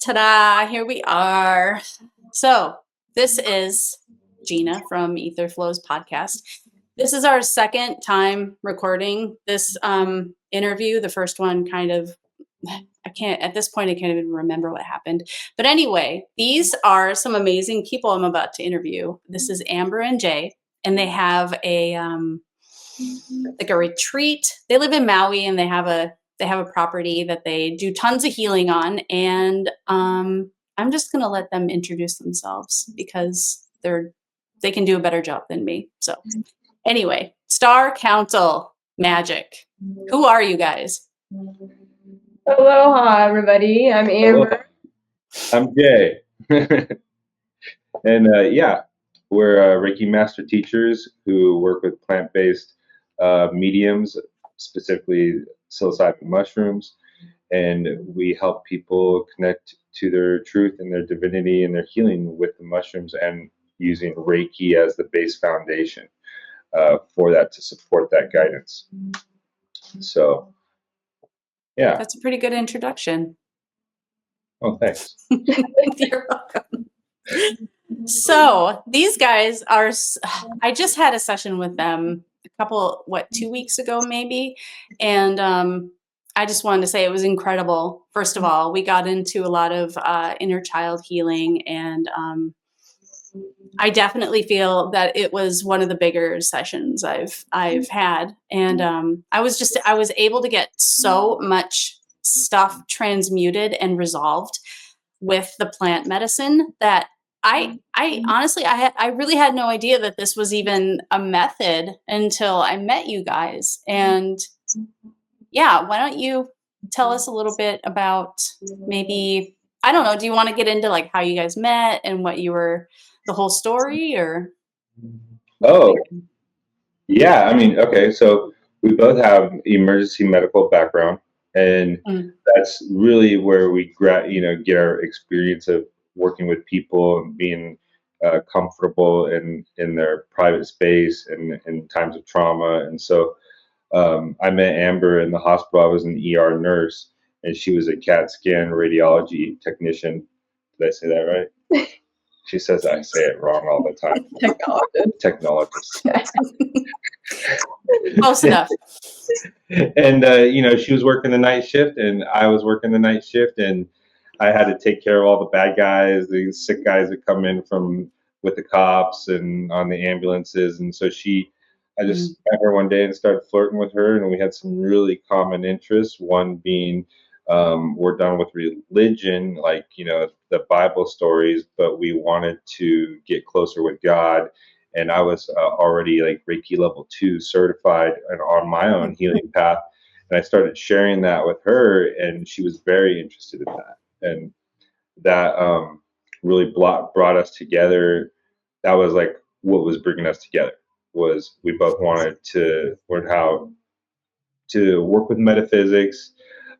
Ta-da, here we are. So this is Gina from AetherFlows podcast. This is our second time recording this interview. The first one at this point, I can't even remember what happened. But anyway, these are some amazing people I'm about to interview. This is Amber and Jay, and they have a retreat. They live in Maui, and they have a property that they do tons of healing on. And I'm just going to let them introduce themselves because they can do a better job than me. So anyway, Starr Council Magic. Who are you guys? Aloha, everybody. I'm Amber. I'm Jay. And we're Reiki master teachers who work with plant-based mediums, specifically psilocybin mushrooms, and we help people connect to their truth and their divinity and their healing with the mushrooms, and using Reiki as the base foundation for that, to support that guidance. So, yeah. That's a pretty good introduction. Oh, thanks. You're welcome. So these guys are, I just had a session with them 2 weeks ago maybe. And I just wanted to say it was incredible. First of all, we got into a lot of inner child healing, and I definitely feel that it was one of the bigger sessions I've had. And I was able to get so much stuff transmuted and resolved with the plant medicine that I honestly, I really had no idea that this was even a method until I met you guys. And yeah, why don't you tell us a little bit about, maybe, I don't know, do you want to get into like how you guys met and the whole story, or? Oh, yeah. I mean, okay. So we both have emergency medical background, and that's really where we get our experience of working with people and being comfortable in their private space and in times of trauma. And so I met Amber in the hospital. I was an ER nurse, and she was a CAT scan radiology technician. Did I say that right? She says I say it wrong all the time. Technologist. Close enough. And she was working the night shift, and I was working the night shift, and I had to take care of all the bad guys, the sick guys that come in with the cops and on the ambulances. And so I just met her one day and started flirting with her, and we had some really common interests. One being, we're done with religion, like, the Bible stories, but we wanted to get closer with God. And I was already like Reiki level 2 certified and on my own healing path. And I started sharing that with her, and she was very interested in that. And that really brought us together. That was like what was bringing us together, was we both wanted to learn how to work with metaphysics,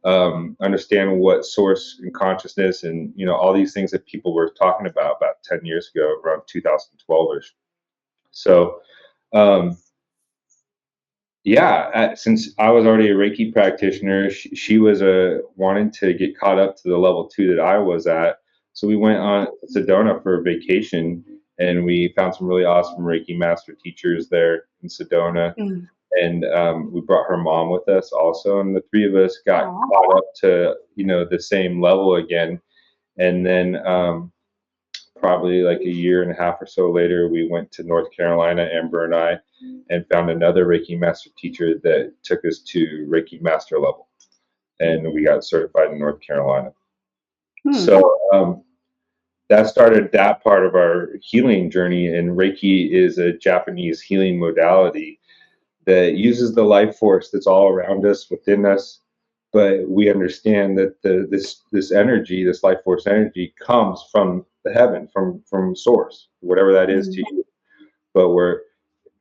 understand what source and consciousness and, all these things that people were talking about 10 years ago, around 2012ish. So, since I was already a Reiki practitioner, she was wanting to get caught up to the level 2 that I was at. So we went on Sedona for a vacation, and we found some really awesome Reiki master teachers there in Sedona. And we brought her mom with us also, and the three of us got caught up to the same level again. And then probably like a year and a half or so later, we went to North Carolina, Amber and I, and found another Reiki master teacher that took us to Reiki master level, and we got certified in North Carolina. So that started that part of our healing journey. And Reiki is a Japanese healing modality that uses the life force that's all around us, within us. But we understand that this energy, this life force energy, comes from the heaven, from source, whatever that is to you. But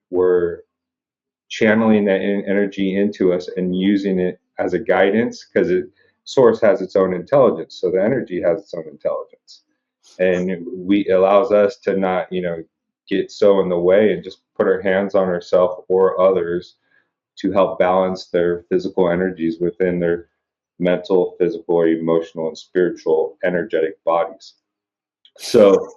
we're channeling that energy into us and using it as a guidance, because source has its own intelligence, so the energy has its own intelligence, and it allows us to not get so in the way and just put our hands on ourselves or others to help balance their physical energies within their mental, physical, or emotional, and spiritual energetic bodies. So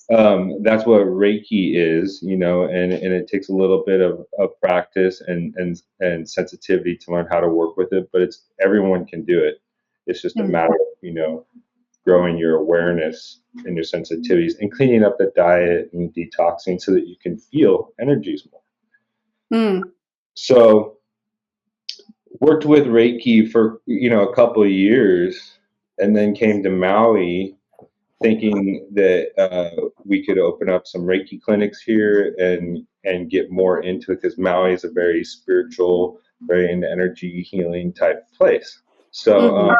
that's what Reiki is, you know, and it takes a little bit of practice and sensitivity to learn how to work with it, but everyone can do it. It's just a matter of, you know, growing your awareness and your sensitivities and cleaning up the diet and detoxing so that you can feel energies more. So worked with Reiki for, you know, a couple of years, and then came to Maui thinking that we could open up some Reiki clinics here and get more into it, because Maui is a very spiritual, very into energy healing type place. So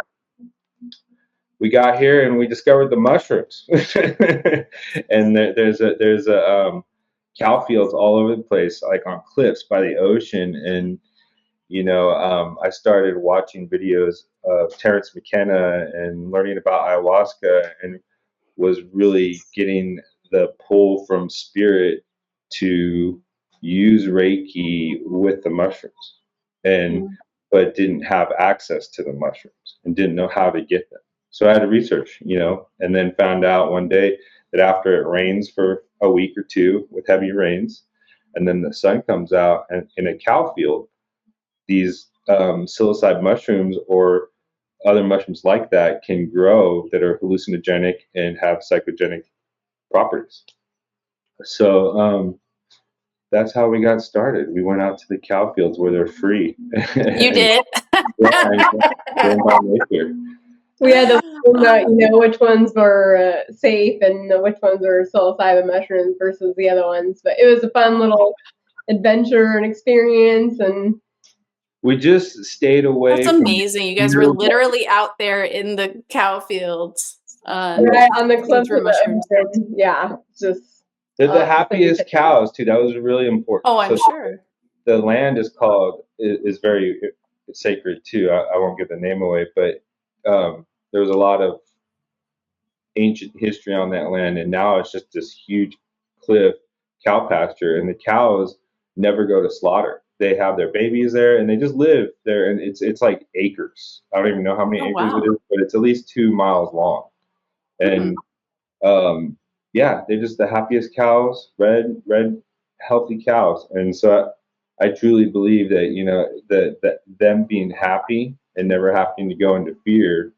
we got here and we discovered the mushrooms, and there's a cow fields all over the place, like on cliffs by the ocean. And you know, I started watching videos of Terrence McKenna and learning about ayahuasca, and was really getting the pull from spirit to use Reiki with the mushrooms, but didn't have access to the mushrooms and didn't know how to get them. So I had to research, you know, and then found out one day that after it rains for a week or two with heavy rains, and then the sun comes out, and in a cow field, these psilocybe mushrooms or other mushrooms like that can grow that are hallucinogenic and have psychogenic properties. So that's how we got started. We went out to the cow fields where they're free. You did. We had to learn, you know, which ones were safe and which ones were psilocybin mushrooms versus the other ones. But it was a fun little adventure and experience, and we just stayed away. That's amazing. You guys were literally out there in the cow fields. Right on the cliffs of the ocean. Yeah, just. They're the happiest cows too. That was really important. Oh, I'm sure. The land is very sacred too. I won't give the name away, but there was a lot of ancient history on that land, and now it's just this huge cliff cow pasture, and the cows never go to slaughter. They have their babies there, and they just live there, and it's like acres. I don't even know how many acres it is, but it's at least 2 miles long. And yeah, they're just the happiest cows, red, healthy cows. And so I truly believe that, you know, that them being happy and never having to go into fear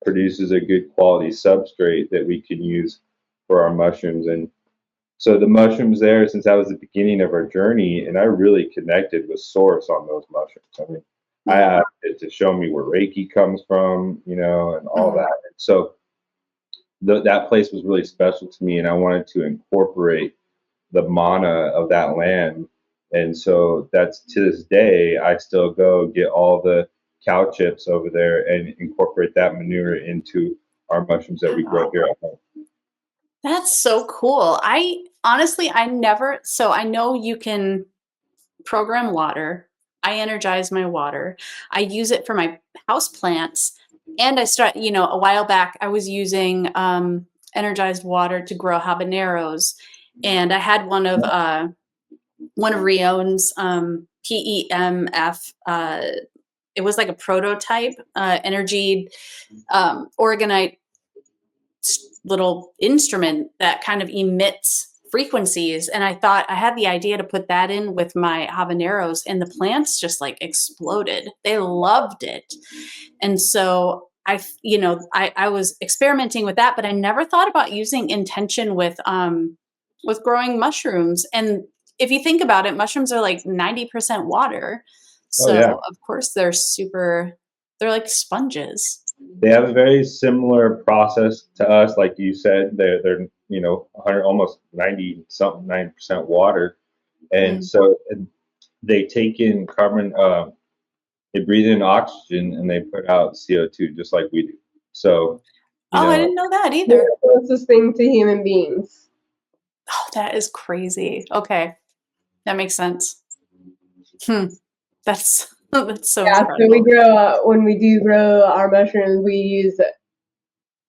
produces a good quality substrate that we can use for our mushrooms. And so the mushrooms there, since that was the beginning of our journey, and I really connected with source on those mushrooms. I mean, I asked it to show me where Reiki comes from, you know, and all that. And so that place was really special to me, and I wanted to incorporate the mana of that land. And so that's, to this day, I still go get all the cow chips over there and incorporate that manure into our mushrooms that we grow here at home. That's so cool. I know you can program water. I energize my water. I use it for my house plants. And a while back, I was using energized water to grow habaneros. And I had one of Rion's PEMF. It was like a prototype energy orgonite little instrument that kind of emits frequencies. And I thought I had the idea to put that in with my habaneros, and the plants just like exploded. They loved it. And so I was experimenting with that, but I never thought about using intention with growing mushrooms. And if you think about it, mushrooms are like 90% water. So of course they're like sponges. They have a very similar process to us, like you said. They're 100, almost 90% water, and so they take in carbon. They breathe in oxygen and they put out CO2 just like we do. So, I didn't know that either. The closest thing to human beings. Oh, that is crazy. Okay, that makes sense. That's so incredible. So we grow when we do grow our mushrooms, we use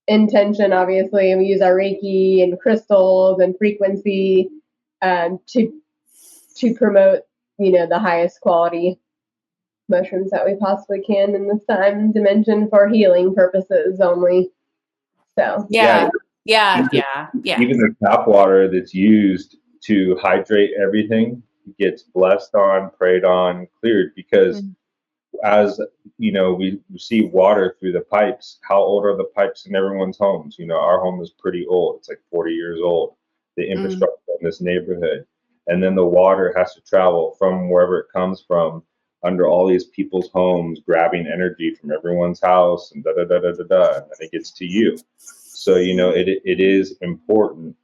intention, obviously, and we use our Reiki and crystals and frequency to promote, the highest quality mushrooms that we possibly can in this time dimension for healing purposes only. So Yeah. Even the tap water that's used to hydrate everything gets blessed on, prayed on, cleared, because as you know, we receive water through the pipes. How old are the pipes in everyone's homes? You know, our home is pretty old. It's like 40 years old. The infrastructure in this neighborhood. And then the water has to travel from wherever it comes from under all these people's homes, grabbing energy from everyone's house and and then it gets to you. So, you know, it is important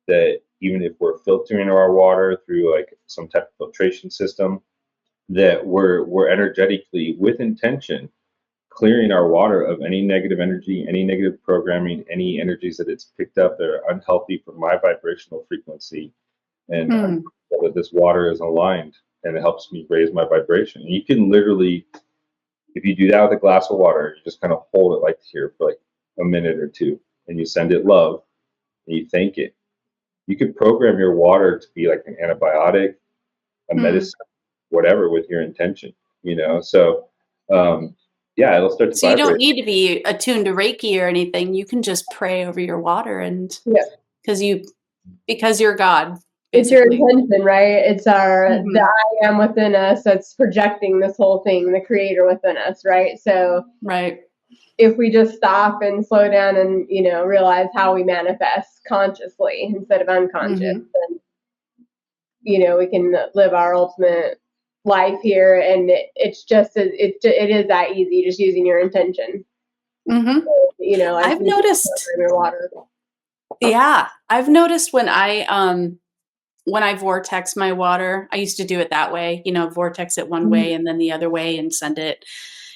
that even if we're filtering our water through like some type of filtration system, that we're energetically with intention clearing our water of any negative energy, any negative programming, any energies that it's picked up that are unhealthy for my vibrational frequency, and so that this water is aligned and it helps me raise my vibration. And you can literally, if you do that with a glass of water, you just kind of hold it like here for like a minute or two, and you send it love and you thank it. You could program your water to be like an antibiotic, a medicine, whatever, with your intention, you know. So yeah, it'll start to So you vibrate. don't need to be attuned to Reiki or anything. You can just pray over your water, and because you're God. It's your Basically. intention, right? It's the I am within us that's projecting this whole thing, the creator within us, right? So if we just stop and slow down and, you know, realize how we manifest consciously instead of unconscious, then, you know, we can live our ultimate life here. And it's just, it is that easy, just using your intention. So, you know, like I've noticed your water. Yeah. I've noticed when I vortex my water, I used to do it that way, you know, vortex it one way and then the other way and send it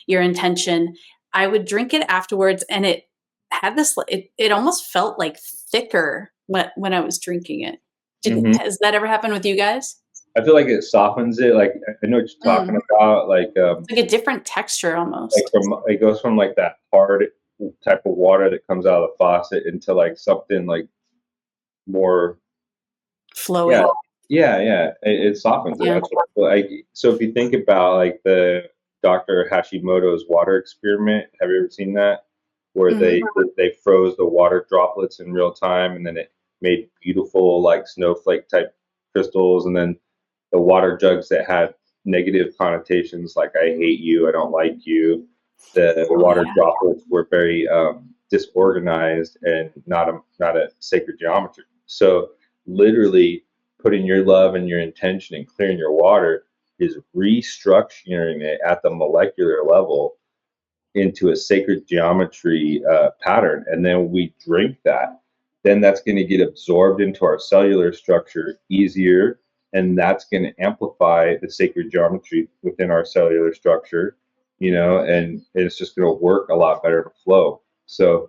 your intention. I would drink it afterwards, and it had this, it almost felt like thicker when I was drinking it. Has that ever happened with you guys? I feel like it softens it. Like, I know what you're talking about. Like, it's like a different texture almost. Like it goes from like that hard type of water that comes out of the faucet into like something like more flowy. Yeah. It softens it. That's what, so if you think about like the Dr. Hashimoto's water experiment, have you ever seen that? Where they froze the water droplets in real time, and then it made beautiful like snowflake type crystals, and then the water jugs that had negative connotations like I hate you, I don't like you, the water droplets were very disorganized and not a sacred geometry. So literally putting your love and your intention and clearing your water is restructuring it at the molecular level into a sacred geometry pattern, and then we drink that, then that's going to get absorbed into our cellular structure easier, and that's going to amplify the sacred geometry within our cellular structure, you know, and it's just going to work a lot better to flow. So,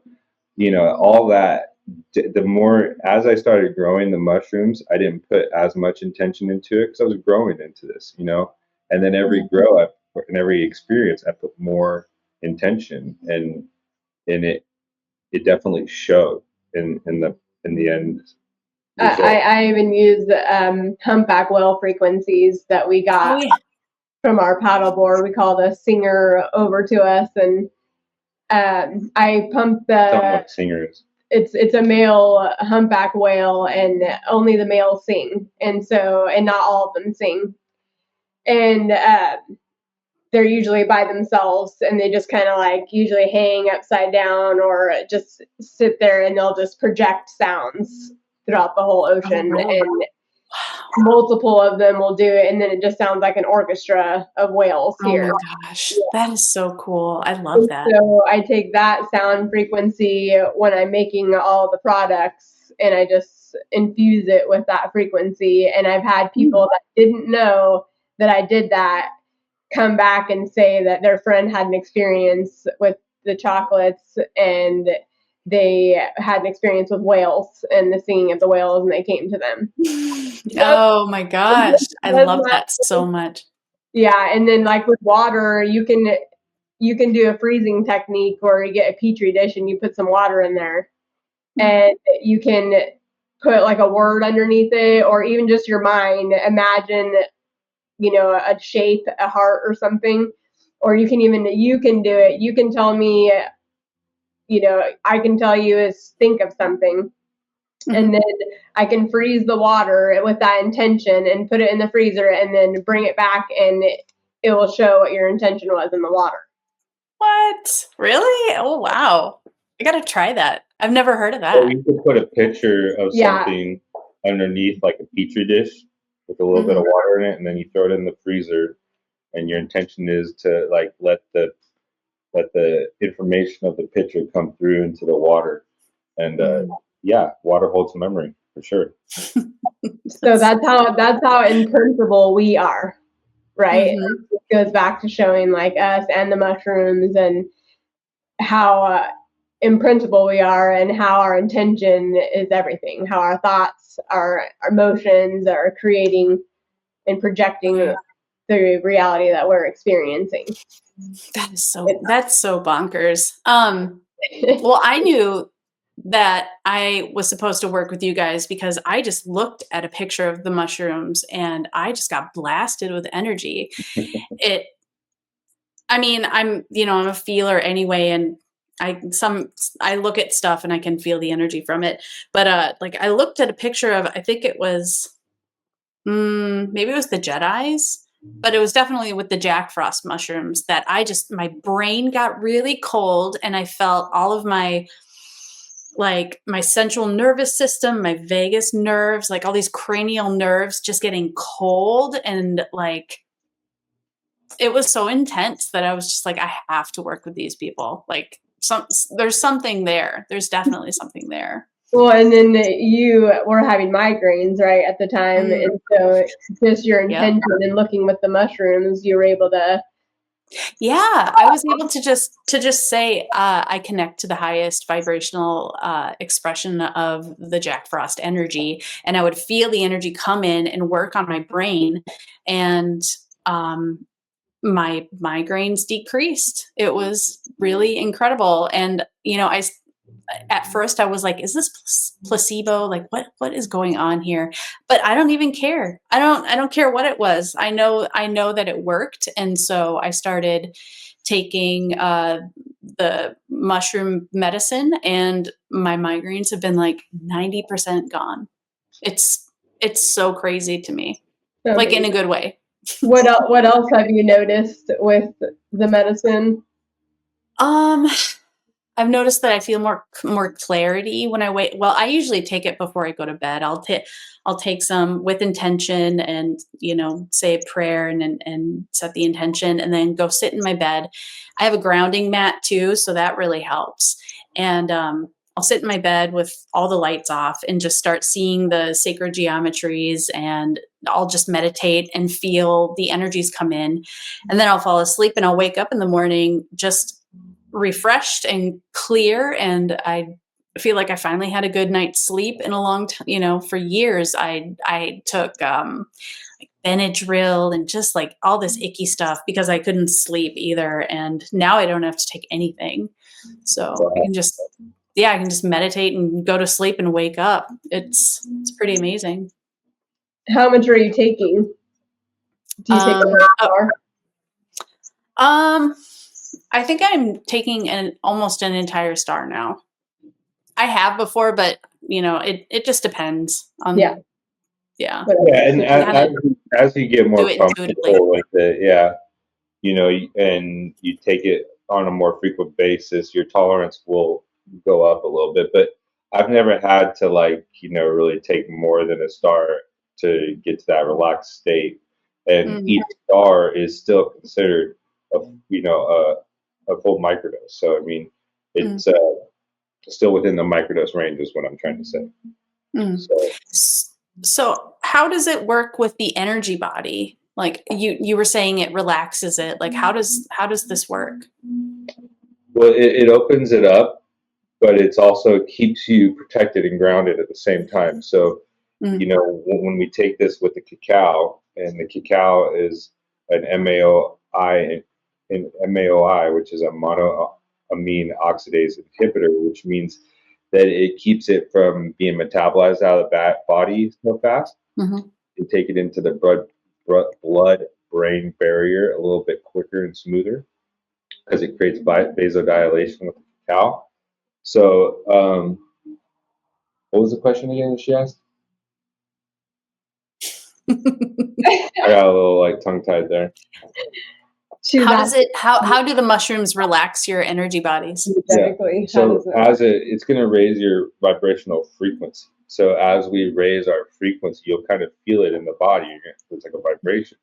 you know, all that, the more, as I started growing the mushrooms, I didn't put as much intention into it because I was growing into this, you know, and then every grow up and every experience, I put more intention, and it definitely showed in the end result. I even use humpback whale frequencies that we got from our paddleboard. We call the singer over to us, and I pump the singers. It's a male humpback whale, and only the males sing, and not all of them sing, and they're usually by themselves, and they just kind of like usually hang upside down or just sit there, and they'll just project sounds throughout the whole ocean. And multiple of them will do it, and then it just sounds like an orchestra of whales here. Oh my gosh, that is so cool. I love that. So I take that sound frequency when I'm making all the products, and I just infuse it with that frequency. And I've had people that didn't know that I did that come back and say that their friend had an experience with the chocolates, and they had an experience with whales and the singing of the whales, and they came to them. Oh my gosh, I love that so much. Yeah, and then like with water, you can do a freezing technique where you get a petri dish and you put some water in there, and you can put like a word underneath it, or even just your mind imagine, you know, a shape, a heart or something, or you can do it. You can tell me, I can tell you is think of something. And then I can freeze the water with that intention and put it in the freezer and then bring it back, and it will show what your intention was in the water. What? Really? Oh, wow. I got to try that. I've never heard of that. So you could put a picture of something underneath, like a petri dish with a little bit of water in it, and then you throw it in the freezer, and your intention is to like let the information of the picture come through into the water. And water holds memory for sure. So that's how in principle we are, right? It goes back to showing like us and the mushrooms and how in principle we are, and how our intention is everything, how our thoughts, our emotions are creating and projecting the reality that we're experiencing. That's so bonkers. Well, I knew that I was supposed to work with you guys because I just looked at a picture of the mushrooms and I just got blasted with energy. I'm a feeler anyway, and I look at stuff and I can feel the energy from it. But I looked at a picture of, I think it was maybe it was the Jedis, but it was definitely with the Jack Frost mushrooms that my brain got really cold, and I felt all of my central nervous system, my vagus nerves, like all these cranial nerves just getting cold, and it was so intense that I was just like, I have to work with these people. Like there's something there. There's definitely something there. Well, and then you were having migraines, right, at the time. And so just your intention and looking with the mushrooms, you were able to. Yeah, I was able to just say I connect to the highest vibrational expression of the Jack Frost energy, and I would feel the energy come in and work on my brain, and my migraines decreased. It was really incredible. And at first I was like, is this placebo? Like what is going on here? But I don't even care. I don't care what it was. I know that it worked. And so I started taking the mushroom medicine, and my migraines have been like 90% gone. It's so crazy to me. Like in a good way. What else have you noticed with the medicine? I've noticed that I feel more clarity when I wait. Well, I usually take it before I go to bed. I'll take some with intention, and say a prayer and set the intention, and then go sit in my bed. I have a grounding mat too, so that really helps. And I'll sit in my bed with all the lights off and just start seeing the sacred geometries, and I'll just meditate and feel the energies come in, and then I'll fall asleep, and I'll wake up in the morning just refreshed and clear, and I feel like I finally had a good night's sleep in a long time. For years I took Benadryl and just like all this icky stuff because I couldn't sleep either, and now I don't have to take anything, so I can just meditate and go to sleep and wake up. It's pretty amazing. How much are you taking? Do you take a bar? I think I'm taking almost an entire Starr now. I have before, but it just depends on. Yeah. And as you get more comfortable with it, and you take it on a more frequent basis, your tolerance will go up a little bit. But I've never had to really take more than a Starr to get to that relaxed state. And each Starr is still considered a full microdose. So it's still within the microdose range is what I'm trying to say. So how does it work with the energy body? Like you were saying, it relaxes it. Like how does this work? Well, it opens it up, but it's also keeps you protected and grounded at the same time. So when we take this with the cacao, and the cacao is an MAOI, which is a monoamine oxidase inhibitor, which means that it keeps it from being metabolized out of the body so fast. You take it into the blood-brain barrier a little bit quicker and smoother. because it creates vasodilation with the cacao. So, what was the question again that she asked? I got a little like tongue-tied there. How do the mushrooms relax your energy bodies? Energetically, so it's going to raise your vibrational frequency. So as we raise our frequency, you'll kind of feel it in the body. It's like a vibration.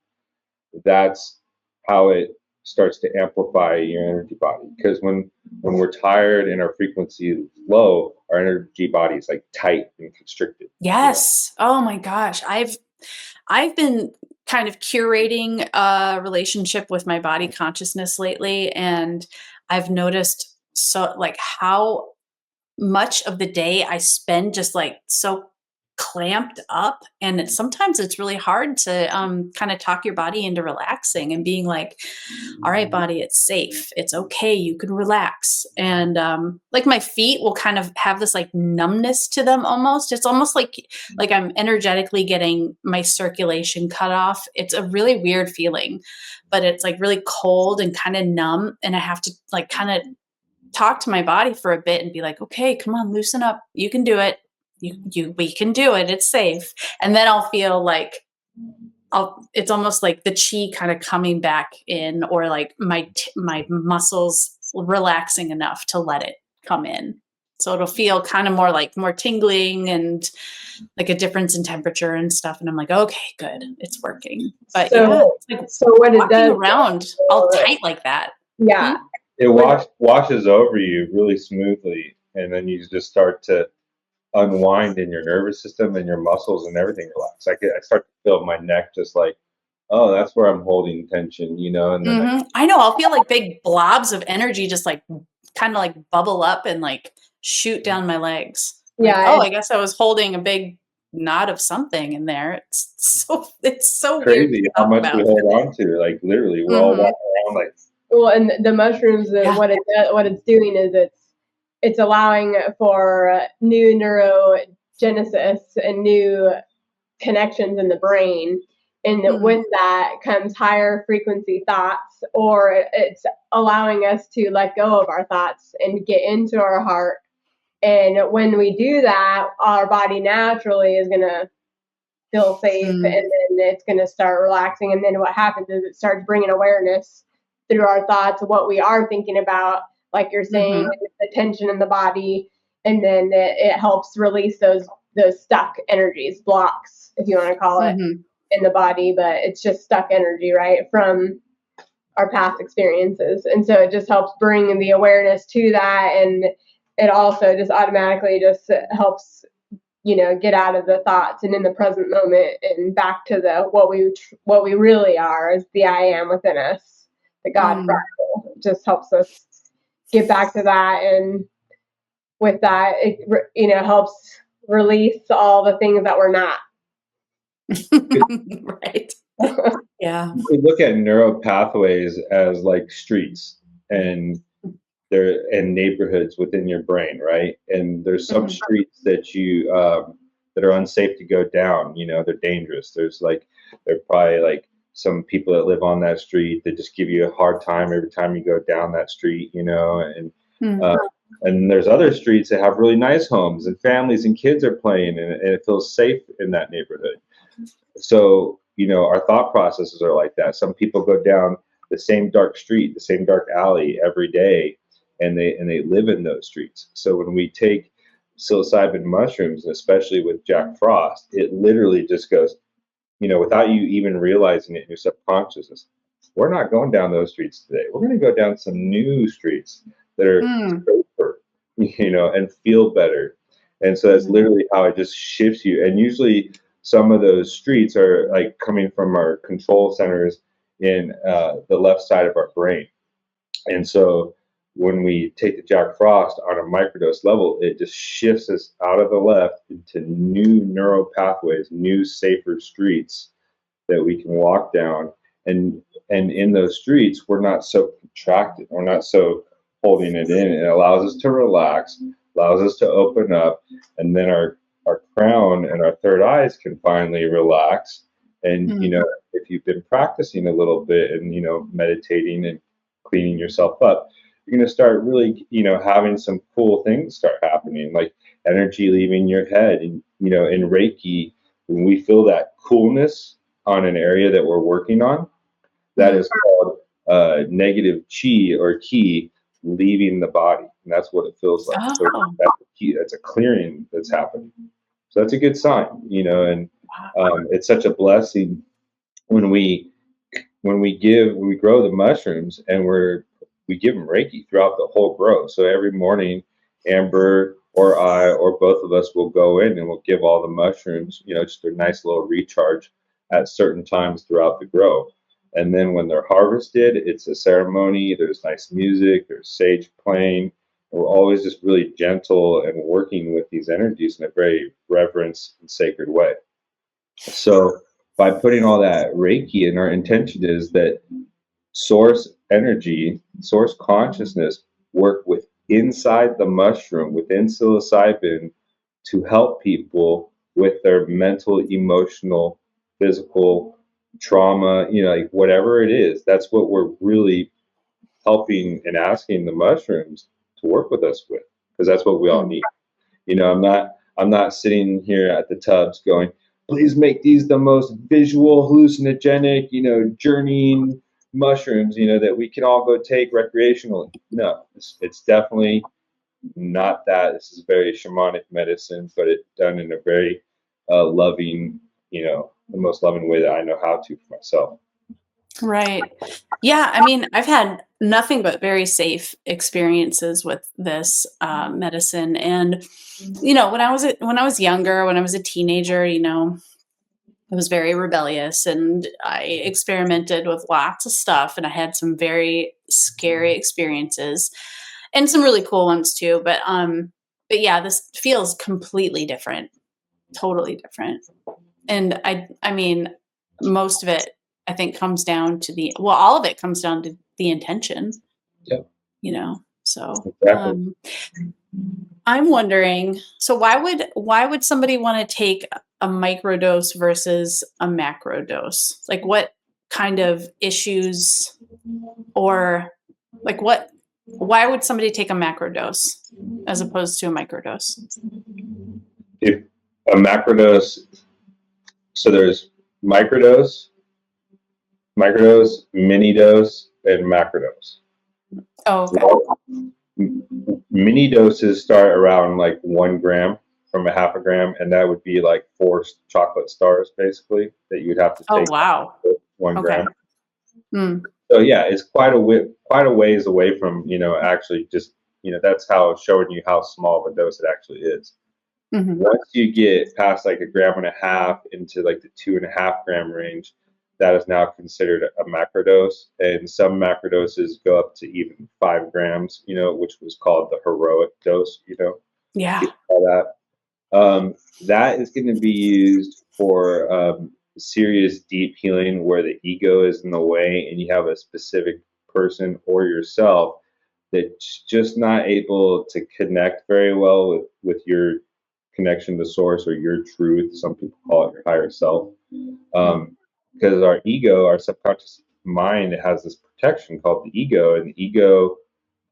That's how it starts to amplify your energy body. Because when we're tired and our frequency is low, our energy body is like tight and constricted. Yes. Oh my gosh. I've been kind of curating a relationship with my body consciousness lately, and I've noticed how much of the day I spend just like so clamped up, and sometimes it's really hard to kind of talk your body into relaxing and being like, all right, body, it's safe, it's okay, you can relax. And like my feet will kind of have this like numbness to them. Almost, it's almost like I'm energetically getting my circulation cut off. It's a really weird feeling, but it's like really cold and kind of numb, and I have to like kind of talk to my body for a bit and be like, okay, come on, loosen up. You can do it. We can do it. It's safe. And then I'll feel like it's almost like the chi kind of coming back in, or like my muscles relaxing enough to let it come in. So it'll feel kind of more tingling and like a difference in temperature and stuff. And I'm like, okay, good. It's working. But so what it does around all tight like that. Yeah. It washes over you really smoothly, and then you just start to unwind in your nervous system, and your muscles and everything relax. I start to feel my neck just like, oh, that's where I'm holding tension, and then I know, I'll feel like big blobs of energy just like kind of like bubble up and like shoot down my legs. Like, I guess I was holding a big knot of something in there. It's so crazy weird how much we hold on to. Like literally, we're all walking around like. Well, and the mushrooms, what it's doing is it's allowing for new neurogenesis and new connections in the brain. And with that comes higher frequency thoughts, or it's allowing us to let go of our thoughts and get into our heart. And when we do that, our body naturally is going to feel safe, and then it's going to start relaxing. And then what happens is it starts bringing awareness through our thoughts of what we are thinking about, like you're saying, the tension in the body, and then it helps release those stuck energies, blocks, if you want to call it, in the body, but it's just stuck energy, right, from our past experiences. And so it just helps bring the awareness to that, and it also just automatically just helps get out of the thoughts and in the present moment and back to what we really are, as the I am within us. The God fractal. It just helps us get back to that, and with that, it helps release all the things that we're not. Right. Yeah. We look at neural pathways as like streets and neighborhoods within your brain, right? And there's some streets that you that are unsafe to go down. They're dangerous. There are probably like some people that live on that street that just give you a hard time every time you go down that street, and there's other streets that have really nice homes and families and kids are playing, and it feels safe in that neighborhood. So, our thought processes are like that. Some people go down the same dark street, the same dark alley every day, and they live in those streets. So when we take psilocybin mushrooms, and especially with Jack Frost, it literally just goes, without you even realizing it in your subconsciousness, we're not going down those streets today. We're going to go down some new streets that are safer, and feel better. And so that's literally how it just shifts you. And usually some of those streets are like coming from our control centers in the left side of our brain. And so when we take the Jack Frost on a microdose level, it just shifts us out of the left into new neural pathways, new safer streets that we can walk down. And in those streets, we're not so contracted. We're not so holding it in. It allows us to relax, allows us to open up, and then our crown and our third eyes can finally relax. And, if you've been practicing a little bit and, meditating and cleaning yourself up, you're going to start really, having some cool things start happening, like energy leaving your head. And, in Reiki, when we feel that coolness on an area that we're working on, that is called negative chi or ki leaving the body. And that's what it feels like. So Oh, that's the key. That's a clearing that's happening. So that's a good sign, and it's such a blessing when we grow the mushrooms and we give them Reiki throughout the whole grow. So every morning, Amber or I or both of us will go in and we'll give all the mushrooms, just a nice little recharge at certain times throughout the grow. And then when they're harvested, it's a ceremony. There's nice music. There's sage playing. And we're always just really gentle and working with these energies in a very reverence and sacred way. So by putting all that Reiki in, our intention is that source energy, source consciousness work with inside the mushroom, within psilocybin, to help people with their mental, emotional, physical trauma, like whatever it is. That's what we're really helping and asking the mushrooms to work with us with, because that's what we all need. I'm not sitting here at the tubs going, please make these the most visual, hallucinogenic, journeying mushrooms, that we can all go take recreationally. No, it's definitely not that. This is very shamanic medicine, but it's done in a very loving, the most loving way that I know how to for myself. right. Yeah, I mean, I've had nothing but very safe experiences with this medicine, and when I was younger, when I was a teenager, I was very rebellious, and I experimented with lots of stuff, and I had some very scary experiences and some really cool ones too. But yeah, this feels completely different, totally different. And I mean, most of it I think comes down to all of it comes down to the intention, Yep. So Exactly. I'm wondering, so why would somebody want to take a microdose versus a macro dose? Like what kind of issues, or like why would somebody take a macro dose as opposed to a microdose? If a macrodose, so there's microdose, mini dose, and macrodose. Oh, okay. Mini doses start around like 1 gram from a half a gram, and that would be like 4 chocolate stars basically that you'd have to take. Oh, wow. 1 Okay. gram. So yeah, it's quite a ways away from actually just that's how showing you how small of a dose it actually is. Mm-hmm. Once you get past like 1.5 grams into like the 2.5 gram range, that is now considered a macrodose, and some macrodoses go up to even 5 grams, which was called the heroic dose, Yeah. all that. That is going to be used for serious deep healing where the ego is in the way and you have a specific person or yourself that's just not able to connect very well with your connection to source or your truth. Some people call it your higher self. Because our ego, our subconscious mind, has this protection called the ego, and the ego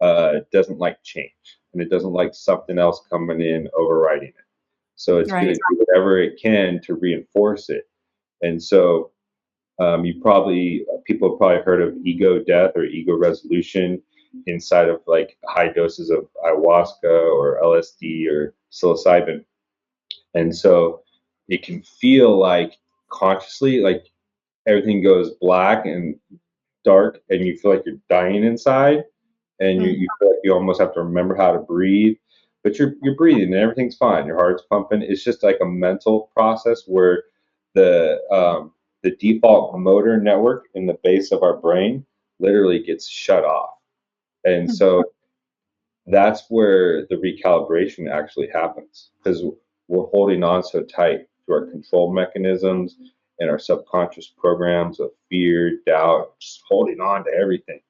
doesn't like change, and it doesn't like something else coming in overriding it. So it's going to do whatever it can to reinforce it. And so people have probably heard of ego death or ego resolution inside of like high doses of ayahuasca or LSD or psilocybin. And so it can feel like consciously, like everything goes black and dark and you feel like you're dying inside, and you feel like you almost have to remember how to breathe, but you're breathing and everything's fine. Your heart's pumping. It's just like a mental process where the default motor network in the base of our brain literally gets shut off. And so that's where the recalibration actually happens, because we're holding on so tight to our control mechanisms and our subconscious programs of fear, doubt, just holding on to everything.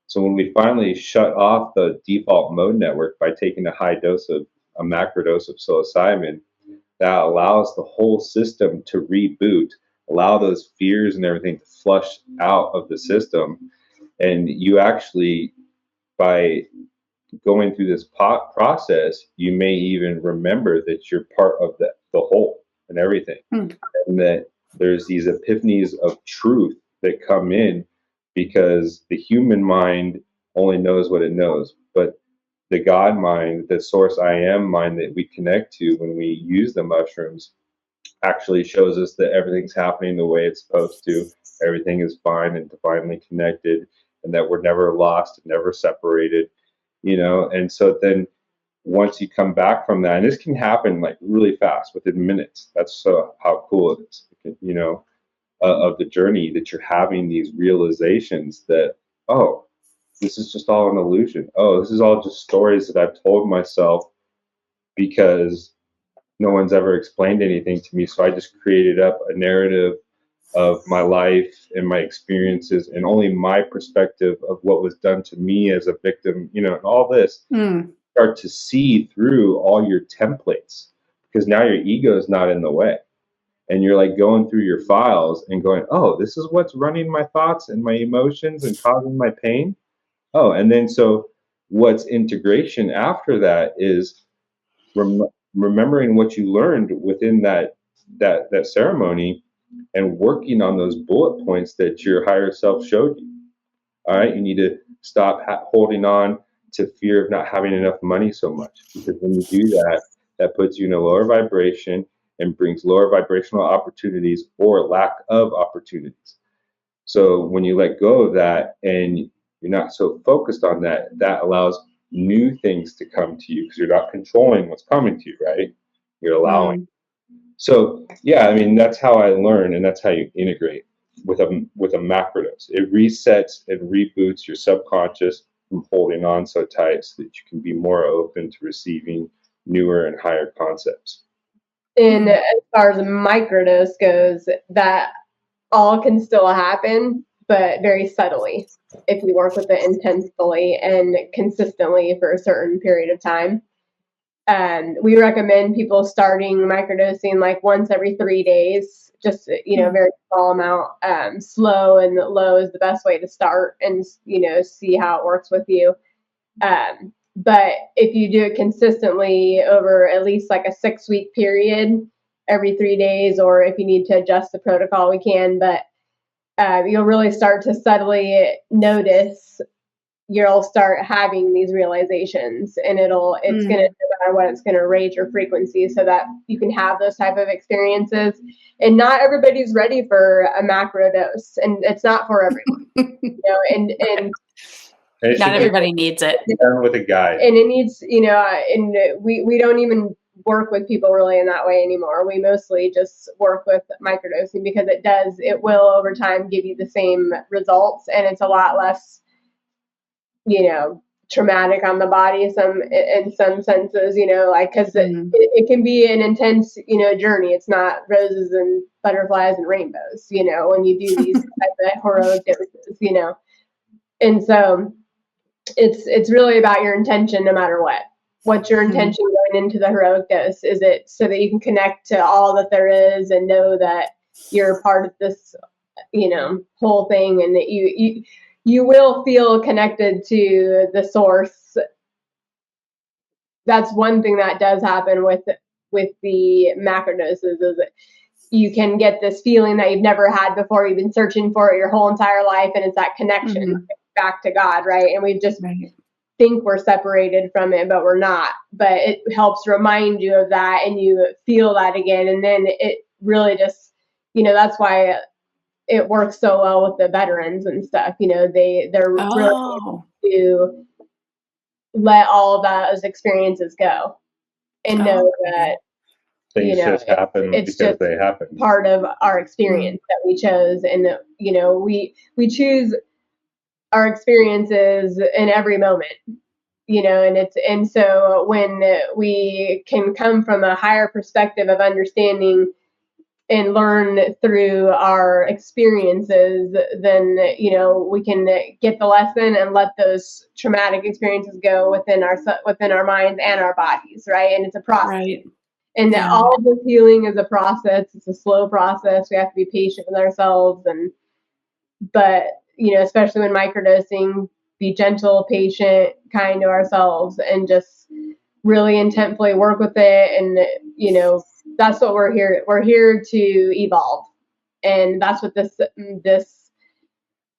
So when we finally shut off the default mode network by taking a macro dose of psilocybin, that allows the whole system to reboot, allow those fears and everything to flush out of the system. And you actually, by going through this process, you may even remember that you're part of the whole and everything. Mm. And that there's these epiphanies of truth that come in, because the human mind only knows what it knows. But the God mind, the source I am mind that we connect to when we use the mushrooms, actually shows us that everything's happening the way it's supposed to. Everything is fine and divinely connected, and that we're never lost and never separated, And so then once you come back from that, and this can happen like really fast within minutes. That's so how cool it is, of the journey, that you're having these realizations that, oh, this is just all an illusion. Oh, this is all just stories that I've told myself because no one's ever explained anything to me. So I just created up a narrative of my life and my experiences and only my perspective of what was done to me as a victim, and all this. Start to see through all your templates, because now your ego is not in the way. And you're like going through your files and going, oh, this is what's running my thoughts and my emotions and causing my pain. Oh, and then so what's integration after that is remembering what you learned within that ceremony, and working on those bullet points that your higher self showed you. All right, you need to stop holding on to fear of not having enough money so much, because when you do that, that puts you in a lower vibration and brings lower vibrational opportunities or lack of opportunities. So when you let go of that and you're not so focused on that, that allows new things to come to you, because you're not controlling what's coming to you, right? You're allowing. So yeah, I mean, that's how I learn, and that's how you integrate with a macrodose. It resets and reboots your subconscious from holding on so tight, so that you can be more open to receiving newer and higher concepts. And as far as a microdose goes, that all can still happen, but very subtly if you work with it intensely and consistently for a certain period of time. We recommend people starting microdosing like once every 3 days, just, very small amount. Slow and low is the best way to start and, see how it works with you. But if you do it consistently over at least like a 6-week period, every 3 days, or if you need to adjust the protocol, we can, but you'll really start to subtly notice, you'll start having these realizations, and it's going to, no matter what, it's going to raise your frequency so that you can have those type of experiences. And not everybody's ready for a macro dose, and it's not for everyone, and not everybody needs it. Done with a guide. And it needs, and we don't even work with people really in that way anymore. We mostly just work with microdosing, because it will over time give you the same results, and it's a lot less, traumatic on the body in some senses, because it can be an intense, journey. It's not roses and butterflies and rainbows, when you do these type of heroic doses, and so it's really about your intention, no matter what. What's your intention going into the heroic dose? Is it so that you can connect to all that there is and know that you're part of this, whole thing, and that you will feel connected to the source. That's one thing that does happen with the macrodoses, is that you can get this feeling that you've never had before. You've been searching for it your whole entire life, and it's that connection back to God, right? And we just think we're separated from it, but we're not. But it helps remind you of that, and you feel that again, and then it really just, that's why it works so well with the veterans and stuff. They're really able to let all of those experiences go and know that things just happen it's because just they happen. Part of our experience that we chose, and we choose our experiences in every moment. And so when we can come from a higher perspective of understanding and learn through our experiences, then we can get the lesson and let those traumatic experiences go within our minds and our bodies, right? And it's a process, right? And all of the healing is a process. It's a slow process. We have to be patient with ourselves, but especially when microdosing, be gentle, patient, kind to ourselves, and just really intentfully work with it. And, that's what we're here. We're here to evolve. And that's what this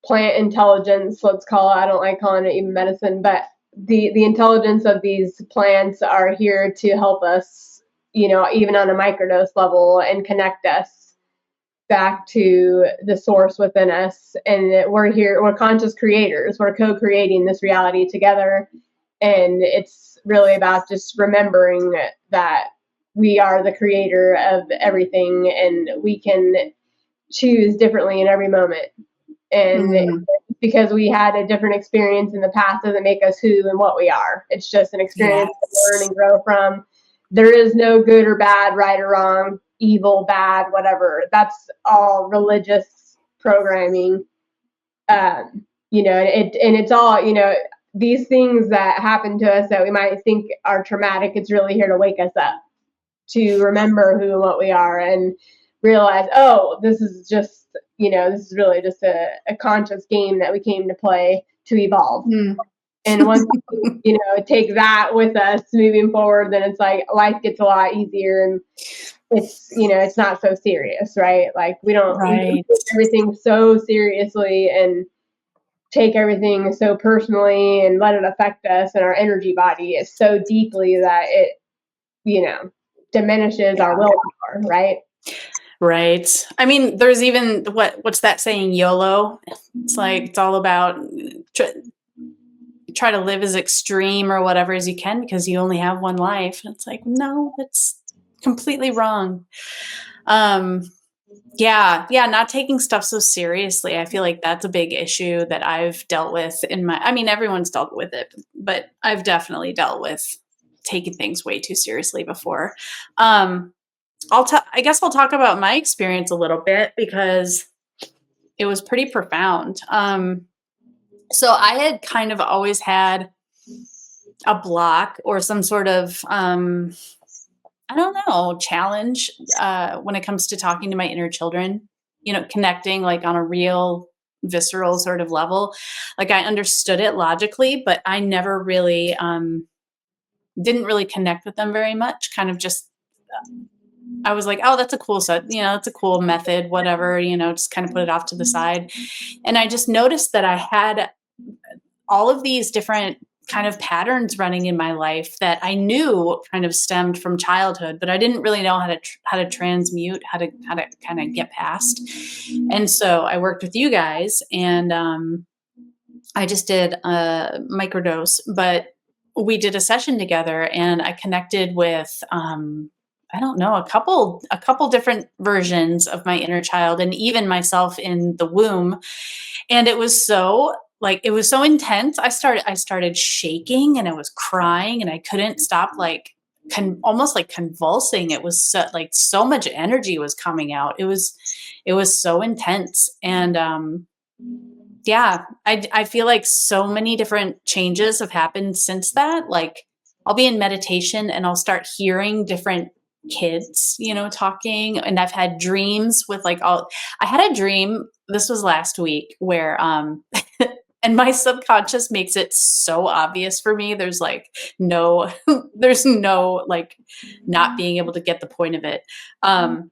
plant intelligence, let's call it, I don't like calling it even medicine, but the intelligence of these plants are here to help us, even on a microdose level, and connect us back to the source within us. And we're conscious creators. We're co-creating this reality together. And it's really about just remembering that we are the creator of everything, and we can choose differently in every moment. And because we had a different experience in the past doesn't make us who and what we are. It's just an experience to learn and grow from. There is no good or bad, right or wrong, evil, bad, whatever. That's all religious programming. And it's all, these things that happen to us that we might think are traumatic, it's really here to wake us up, to remember who and what we are, and realize, oh, this is really just a conscious game that we came to play to evolve. And once we, take that with us moving forward, then it's like life gets a lot easier, and it's not so serious, right? Like we don't take everything so seriously and take everything so personally and let it affect us, and our energy body is so deeply that it, diminishes our willpower, right? Right. I mean, there's even what's that saying, YOLO? It's like, it's all about try to live as extreme or whatever as you can because you only have one life. And it's like, no, that's completely wrong. Not taking stuff so seriously. I feel like that's a big issue that I've dealt with everyone's dealt with it, but I've definitely dealt with taking things way too seriously before. I guess I'll talk about my experience a little bit because it was pretty profound. So I had kind of always had a block or some sort of, challenge when it comes to talking to my inner children, connecting like on a real visceral sort of level. Like I understood it logically, but I never really didn't really connect with them very much. Kind of just I was like, oh, that's a cool set, it's a cool method, whatever, just kind of put it off to the side. And I just noticed that I had all of these different kind of patterns running in my life that I knew kind of stemmed from childhood, but I didn't really know how to transmute, how to kind of get past. And so I worked with you guys, and I just did a microdose, but we did a session together, and I connected with a couple different versions of my inner child, and even myself in the womb. And it was so intense. I started shaking, and I was crying, and I couldn't stop almost like convulsing. It was so much energy was coming out. It was so intense. And I feel like so many different changes have happened since that. Like I'll be in meditation and I'll start hearing different kids, talking, and I've had dreams with I had a dream, this was last week, where and my subconscious makes it so obvious for me. There's no not being able to get the point of it. In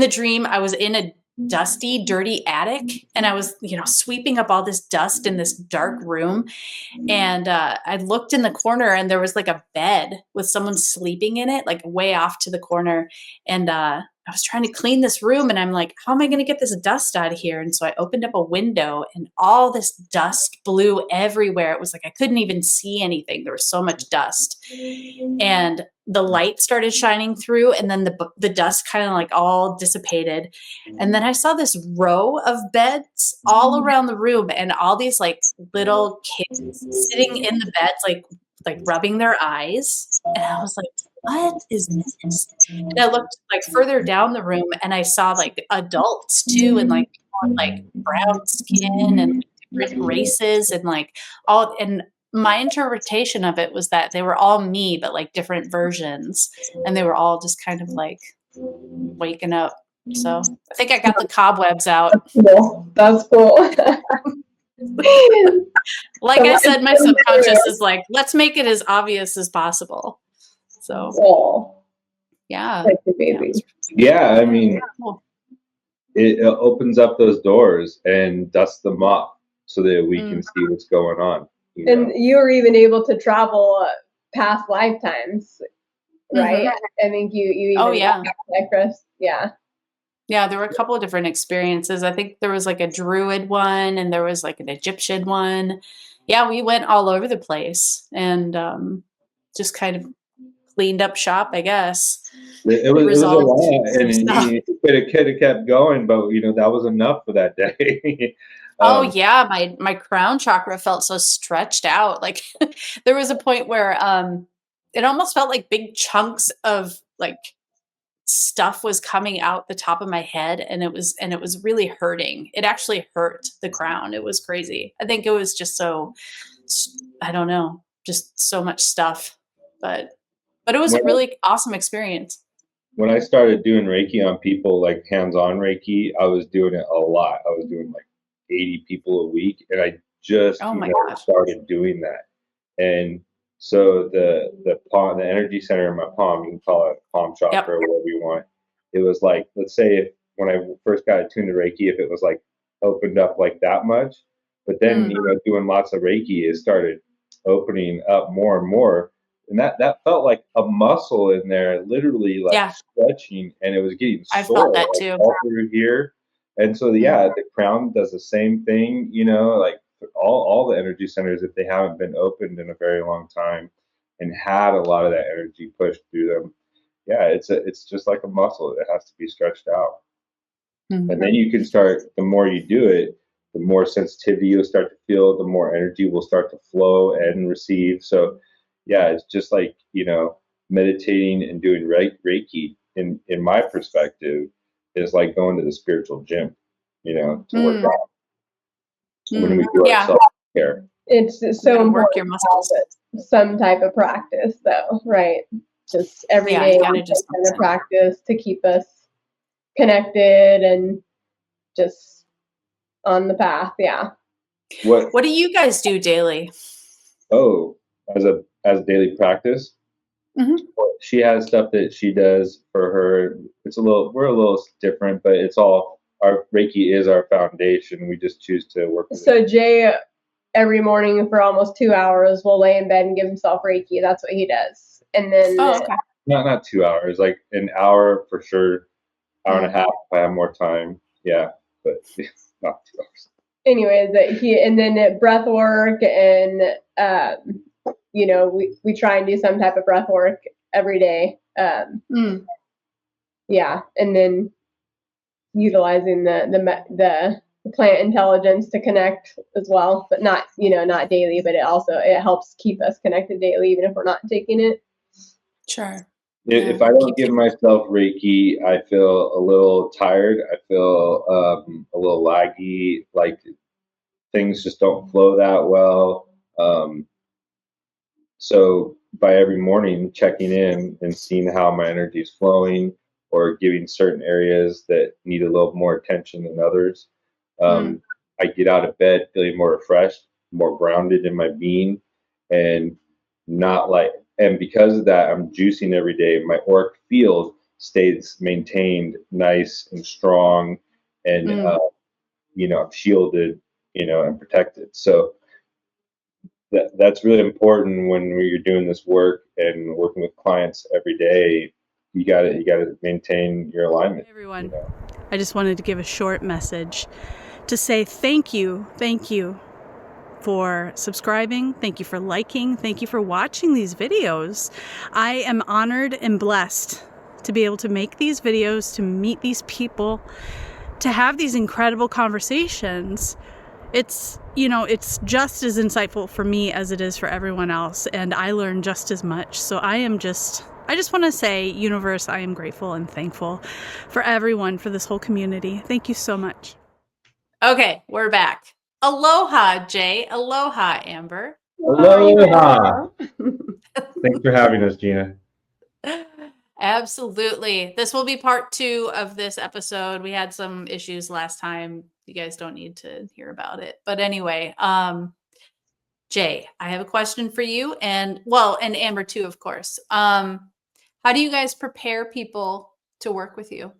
the dream, I was in a dusty, dirty attic, and I was, sweeping up all this dust in this dark room. And I looked in the corner, and there was a bed with someone sleeping in it, way off to the corner. And I was trying to clean this room, and I'm like, how am I going to get this dust out of here? And so I opened up a window, and all this dust blew everywhere. It was I couldn't even see anything. There was so much dust. And the light started shining through, and then the dust kind of all dissipated. And then I saw this row of beds all around the room, and all these little kids sitting in the beds, rubbing their eyes. And I was like, what is this? And I looked further down the room, and I saw adults too, and brown skin and different races, and and my interpretation of it was that they were all me, but different versions, and they were all just kind of waking up. So I think I got the cobwebs out. That's cool. Like So I what said, is my the subconscious matter? is like, let's make it as obvious as possible. So Oh, yeah. like the Yeah, baby. Yeah, I mean, cool. it opens up those doors and dusts them off so that we Mm. can see what's going on. You know? And you were even able to travel past lifetimes, right? I think you even Oh, yeah. got that, Chris. Yeah. Yeah, there were a couple of different experiences. I think there was like a Druid one and there was like an Egyptian one. Yeah, we went all over the place and just kind of cleaned up shop, I guess. It was a Resolved lot, some and stuff. you could have kept going, but that was enough for that day. Oh yeah, my crown chakra felt so stretched out. Like there was a point where it almost felt like big chunks of like stuff was coming out the top of my head and it was really hurting. It actually hurt the crown. It was crazy. I think it was just so, I don't know, just so much stuff. But it was a really awesome experience. When I started doing Reiki on people, like hands-on Reiki, I was doing it a lot. I was doing like 80 people a week, and I just Oh my gosh. started doing that. And so the palm, the energy center in my palm, you can call it palm chakra or whatever you want. It was like, let's say if when I first got attuned to Reiki, if it was like opened up like that much, but then doing lots of Reiki, it started opening up more and more, and that felt like a muscle in there, literally like stretching, and it was getting I sore felt that like, too. all through here. And so the crown does the same thing, like all the energy centers, if they haven't been opened in a very long time and had a lot of that energy pushed through them, it's just like a muscle. It has to be stretched out. And then you can start, the more you do it, the more sensitivity you'll start to feel, the more energy will start to flow and receive. So it's just like, meditating and doing Reiki in my perspective is like going to the spiritual gym, to work out. When we do our self-care. It's so important work your muscles. to have some type of practice, though, right? Just every day, you gotta just kind of practice to keep us connected and just on the path. Yeah. What do you guys do daily? Oh, as daily practice? She has stuff that she does for her. We're a little different, but it's all, our Reiki is our foundation. We just choose to work with So Jay, every morning for almost 2 hours, will lay in bed and give himself Reiki. That's what he does. And then not 2 hours, like an hour for sure, hour and a half if I have more time. Yeah, but not 2 hours. Anyways, and then breath work and we try and do some type of breath work every day. Yeah, and then utilizing the plant intelligence to connect as well, but not daily, but it helps keep us connected daily, even if we're not taking it. Sure. If I don't give myself Reiki, I feel a little tired. I feel a little laggy, like things just don't flow that well. So by every morning checking in and seeing how my energy is flowing, or giving certain areas that need a little more attention than others, I get out of bed feeling more refreshed, more grounded in my being, and not like, and because of that, I'm juicing every day. My auric field stays maintained nice and strong, and I'm shielded, and protected. So that's really important when you're doing this work and working with clients every day. You got to maintain your alignment. Hey everyone, I just wanted to give a short message to say thank you for subscribing, thank you for liking, thank you for watching these videos. I am honored and blessed to be able to make these videos, to meet these people, to have these incredible conversations. It's just as insightful for me as it is for everyone else, and I learn just as much. So I just want to say, universe, I am grateful and thankful for everyone, for this whole community. Thank you so much. Okay, we're back. Aloha, Jay. Aloha, Amber. Aloha. Thanks for having us, Gina. Absolutely. This will be part 2 of this episode. We had some issues last time. You guys don't need to hear about it. But anyway, Jay, I have a question for you, and Amber too, of course. How do you guys prepare people to work with you?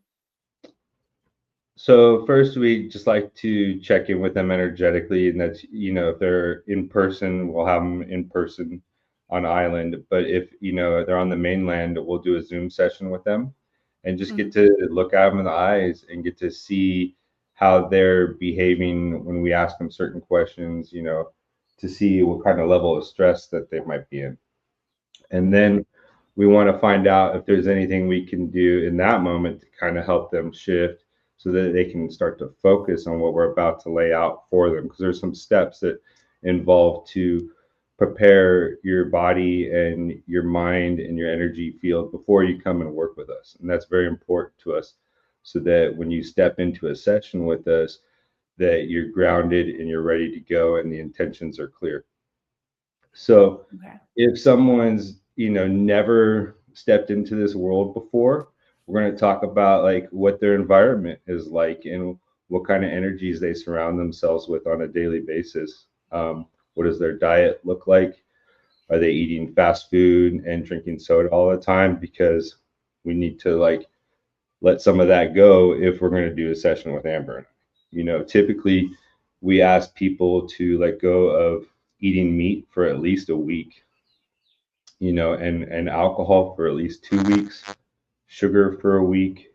So first, we just like to check in with them energetically, and that's, if they're in person, we'll have them in person on island. But if they're on the mainland, we'll do a Zoom session with them, and just get to look at them in the eyes and get to see how they're behaving when we ask them certain questions. To see what kind of level of stress that they might be in, and then we want to find out if there's anything we can do in that moment to kind of help them shift so that they can start to focus on what we're about to lay out for them. Because there's some steps that involve to prepare your body and your mind and your energy field before you come and work with us. And that's very important to us, so that when you step into a session with us, that you're grounded and you're ready to go and the intentions are clear. So if someone's, never stepped into this world before, we're going to talk about like what their environment is like and what kind of energies they surround themselves with on a daily basis. What does their diet look like? Are they eating fast food and drinking soda all the time? Because we need to like let some of that go if we're going to do a session with Amber. Typically we ask people to let go of eating meat for at least a week, and alcohol for at least 2 weeks, sugar for a week.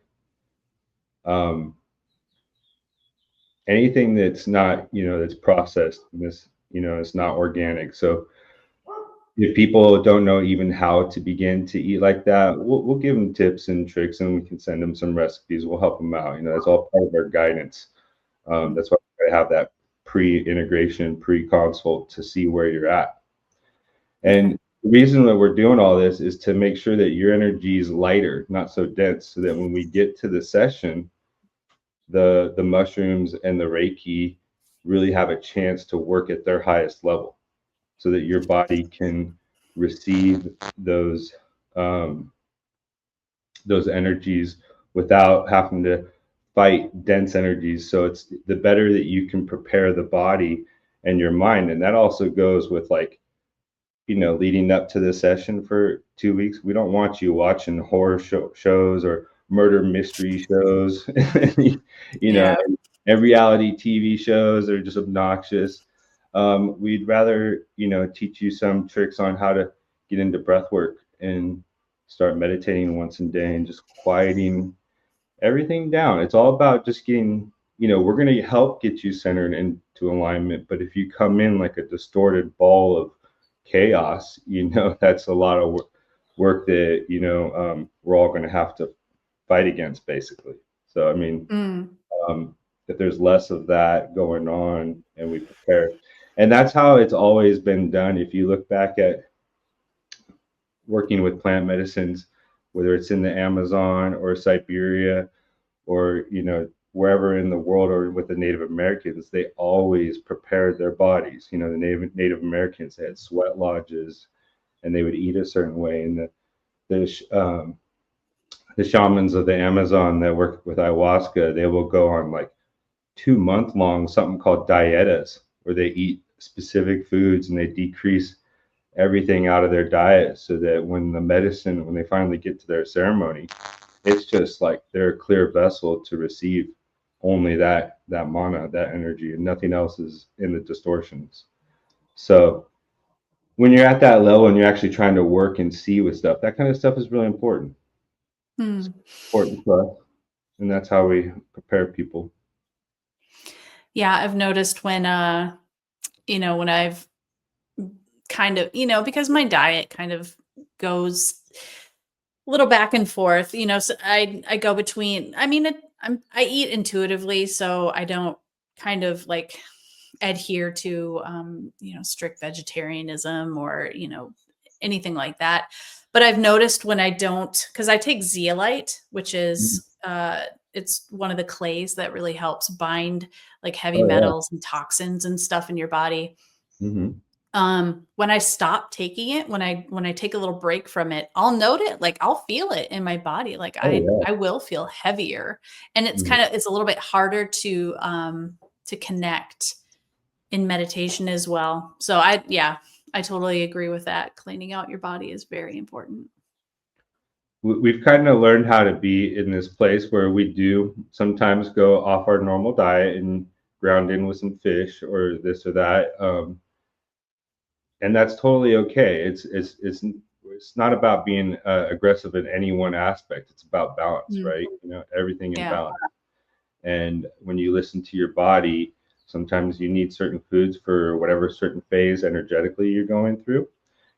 Anything that's not, that's processed, and this, it's not organic. So if people don't know even how to begin to eat like that, we'll give them tips and tricks, and we can send them some recipes. We'll help them out. That's all part of our guidance. That's why I have that pre-integration, pre-consult to see where you're at. And the reason that we're doing all this is to make sure that your energy is lighter, not so dense, so that when we get to the session, the mushrooms and the Reiki really have a chance to work at their highest level, so that your body can receive those energies without having to fight dense energies. So it's the better that you can prepare the body and your mind. And that also goes with like, leading up to the session for 2 weeks. We don't want you watching horror shows or murder mystery shows, and reality TV shows are just obnoxious. We'd rather, teach you some tricks on how to get into breath work and start meditating once a day and just quieting everything down. It's all about just getting, we're going to help get you centered into alignment. But if you come in like a distorted ball of chaos, that's a lot of work that, we're all going to have to fight against, basically. So, I mean, if there's less of that going on and we prepare, and that's how it's always been done. If you look back at working with plant medicines, whether it's in the Amazon or Siberia or, wherever in the world, or with the Native Americans, they always prepared their bodies. The Native Americans, they had sweat lodges and they would eat a certain way. And the shamans of the Amazon that work with ayahuasca, they will go on like 2-month long something called dietas, where they eat specific foods and they decrease everything out of their diet, so that when they finally get to their ceremony, it's just like they're a clear vessel to receive only that mana, that energy, and nothing else is in the distortions. So when you're at that level and you're actually trying to work and see with stuff, that kind of stuff is really important. It's important to us, and that's how we prepare people. Yeah, I've noticed when when I've kind of, because my diet kind of goes a little back and forth, so I go between, I eat intuitively, so I don't kind of like adhere to strict vegetarianism or anything like that. But I've noticed when I don't, because I take zeolite, which is it's one of the clays that really helps bind like heavy metals and toxins and stuff in your body. when I stop taking it, when I take a little break from it, I'll note it, like I'll feel it in my body. Like Oh yeah. I will feel heavier. And it's Mhm. it's a little bit harder to connect in meditation as well. So I totally agree with that. Cleaning out your body is very important. We've kind of learned how to be in this place where we do sometimes go off our normal diet and ground in with some fish or this or that. And that's totally okay. It's not about being aggressive in any one aspect. It's about balance, Mm, right? Everything in yeah. balance. And when you listen to your body, sometimes you need certain foods for whatever certain phase energetically you're going through.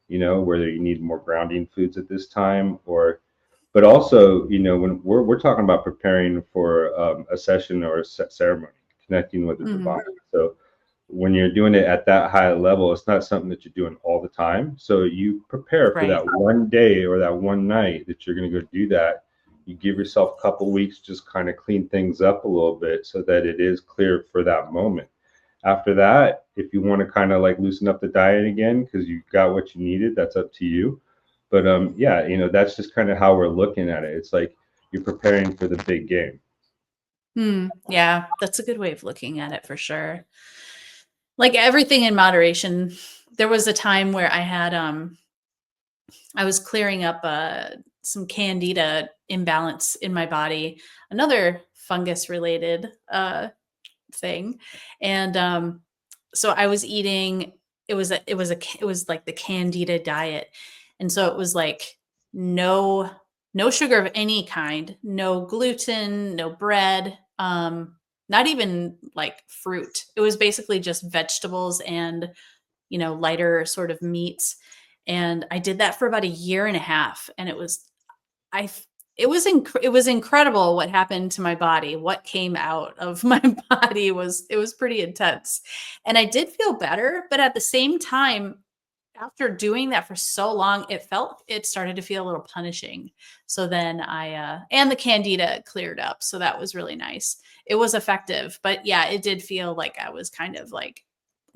Whether you need more grounding foods at this time, or but also, when we're talking about preparing for a session or a ceremony, connecting with the Mhm. divine. So when you're doing it at that high level, it's not something that you're doing all the time. So you prepare for Right. that one day or that one night that you're going to go do that. You give yourself a couple weeks, just kind of clean things up a little bit so that it is clear for that moment. After that, if you want to kind of like loosen up the diet again because you got what you needed, that's up to you. But yeah, that's just kind of how we're looking at it. It's like you're preparing for the big game. Yeah, that's a good way of looking at it for sure. Like everything in moderation. There was a time where I was clearing up some candida imbalance in my body, another fungus related thing. And so I was eating, it was like the candida diet. And so it was like no no sugar of any kind, no gluten, no bread, not even like fruit. It was basically just vegetables and lighter sort of meats. And I did that for about a year and a half. And I, f- it was incredible what happened to my body. What came out of my body it was pretty intense. And I did feel better. But at the same time, after doing that for so long, it started to feel a little punishing. So then and the candida cleared up. So that was really nice. It was effective. But yeah, it did feel like I was kind of like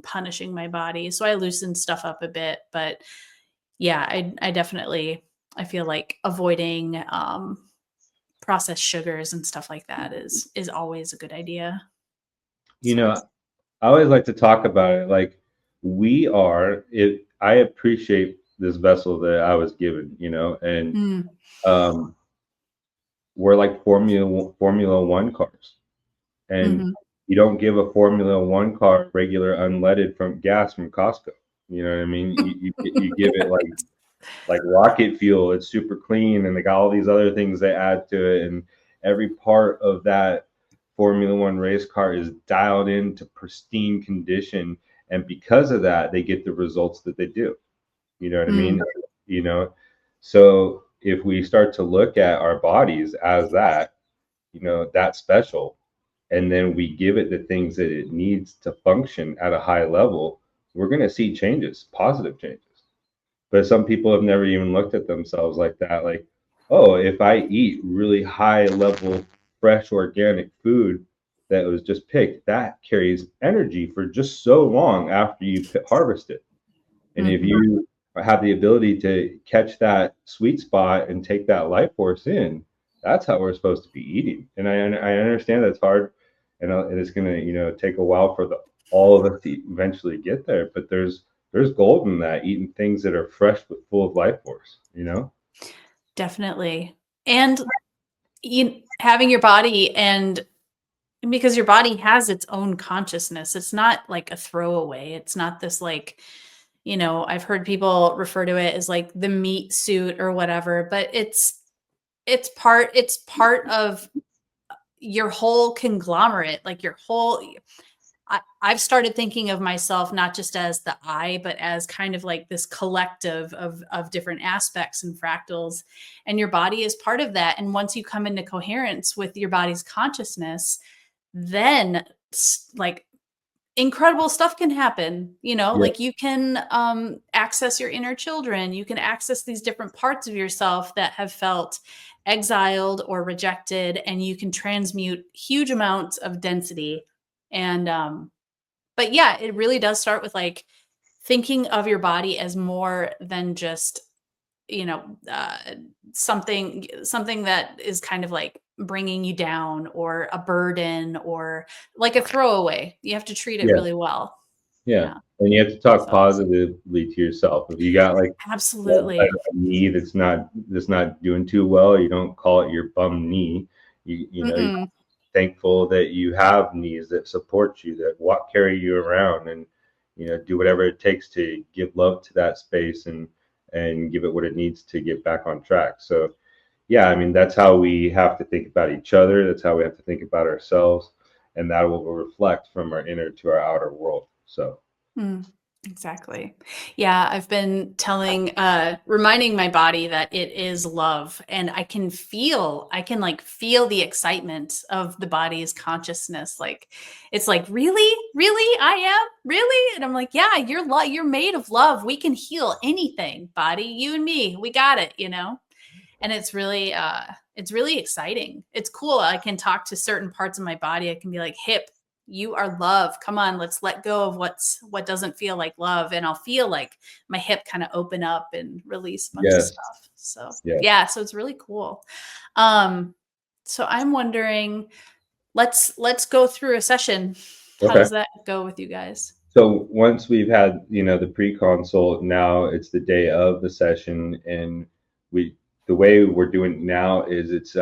punishing my body. So I loosened stuff up a bit, but yeah, I definitely I feel like avoiding processed sugars and stuff like that is always a good idea. You So, know, I always like to talk about it like I appreciate this vessel that I was given, and mm, um, we're like Formula One cars, and mhm. you don't give a Formula One car regular unleaded from gas from Costco. You know what I mean? You give it like rocket fuel. It's super clean, and they got all these other things they add to it, and every part of that Formula One race car is dialed into pristine condition, and because of that, they get the results that they do. You know what I mean? Mm, You know, so if we start to look at our bodies as that, that special, and then we give it the things that it needs to function at a high level, we're going to see changes, positive changes. But some people have never even looked at themselves like that. Like, oh, if I eat really high level, fresh, organic food that was just picked, that carries energy for just so long after you harvest it. And if mhm. you have the ability to catch that sweet spot and take that life force in, that's how we're supposed to be eating. And I understand that's hard, and it's gonna take a while for all of us to eventually get there. But there's gold in that, eating things that are fresh but full of life force. Definitely. And having your body and because your body has its own consciousness. It's not like a throwaway. It's not this like, I've heard people refer to it as like the meat suit or whatever, but it's part of your whole conglomerate, like your whole I've started thinking of myself not just as the I, but as kind of like this collective of different aspects and fractals. And your body is part of that. And once you come into coherence with your body's consciousness, then like incredible stuff can happen. Yeah. Like you can access your inner children, you can access these different parts of yourself that have felt exiled or rejected, and you can transmute huge amounts of density. And but yeah, it really does start with like thinking of your body as more than just, something that is kind of like bringing you down or a burden or like a throwaway. You have to treat it Yeah. really well. Yeah. Yeah. And you have to talk So positively to yourself. If you got like absolutely. a knee that's not doing too well, you don't call it your bum knee. You're Mm-mm. thankful that you have knees that support you, that carry you around, and do whatever it takes to give love to that space and give it what it needs to get back on track. So yeah, I mean, that's how we have to think about each other. That's how we have to think about ourselves, and that will reflect from our inner to our outer world. So Mm, exactly. Yeah, I've been reminding my body that it is love, and I can like feel the excitement of the body's consciousness. Like, it's like, really, really, I am really, and I'm like, yeah, you're made of love. We can heal anything, body, you and me, we got it, and it's really exciting. It's cool. I can talk to certain parts of my body. I can be like, hip, you are love. Come on, let's let go of what doesn't feel like love. And I'll feel like my hip kind of open up and release a bunch of yes, stuff. So yeah, yeah, so it's really cool. So I'm wondering, let's go through a session. How okay. does that go with you guys? So once we've had, the pre-consult, now it's the day of the session, and the way we're doing it now is it's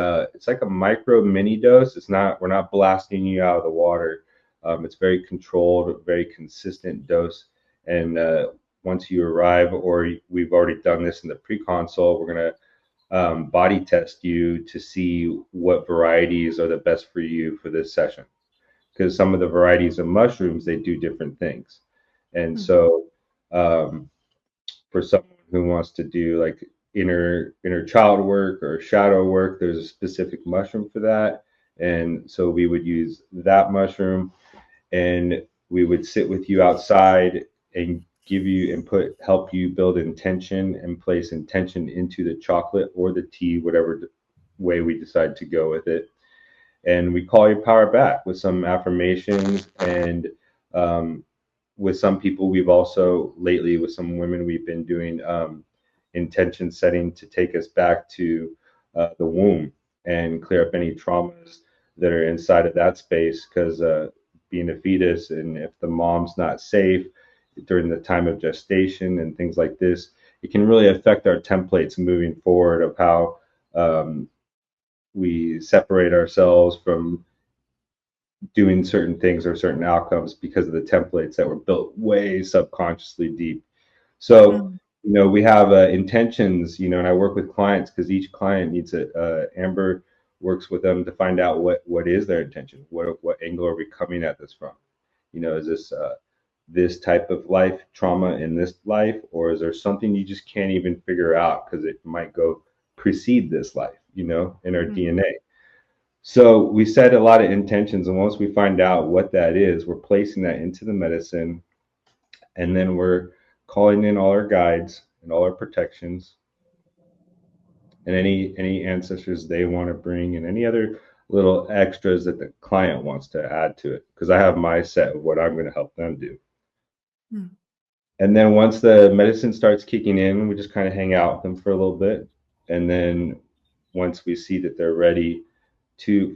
like a micro mini dose. We're not blasting you out of the water. It's very controlled, very consistent dose. And once you arrive, or we've already done this in the pre-consult, we're gonna body test you to see what varieties are the best for you for this session, because some of the varieties of mushrooms, they do different things. And so um, for someone who wants to do like inner child work or shadow work, there's a specific mushroom for that. And so we would use that mushroom, and we would sit with you outside and help you build intention and place intention into the chocolate or the tea, whatever way we decide to go with it. And we call your power back with some affirmations. And with some people, we've also lately, with some women, we've been doing intention setting to take us back to the womb and clear up any traumas that are inside of that space. Because being a fetus, and if the mom's not safe during the time of gestation and things like this, it can really affect our templates moving forward of how we separate ourselves from doing certain things or certain outcomes because of the templates that were built way subconsciously deep. So, we have intentions, and I work with clients because each client needs Amber works with them to find out what is their intention. What angle are we coming at this from? Is this type of life trauma in this life, or is there something you just can't even figure out because it might go precede this life, in our DNA? So we set a lot of intentions, and once we find out what that is, we're placing that into the medicine, and then we're calling in all our guides and all our protections, and any ancestors they want to bring, and any other little extras that the client wants to add to it, because I have my set of what I'm going to help them do. And then once the medicine starts kicking in, we just kind of hang out with them for a little bit, and then once we see that they're ready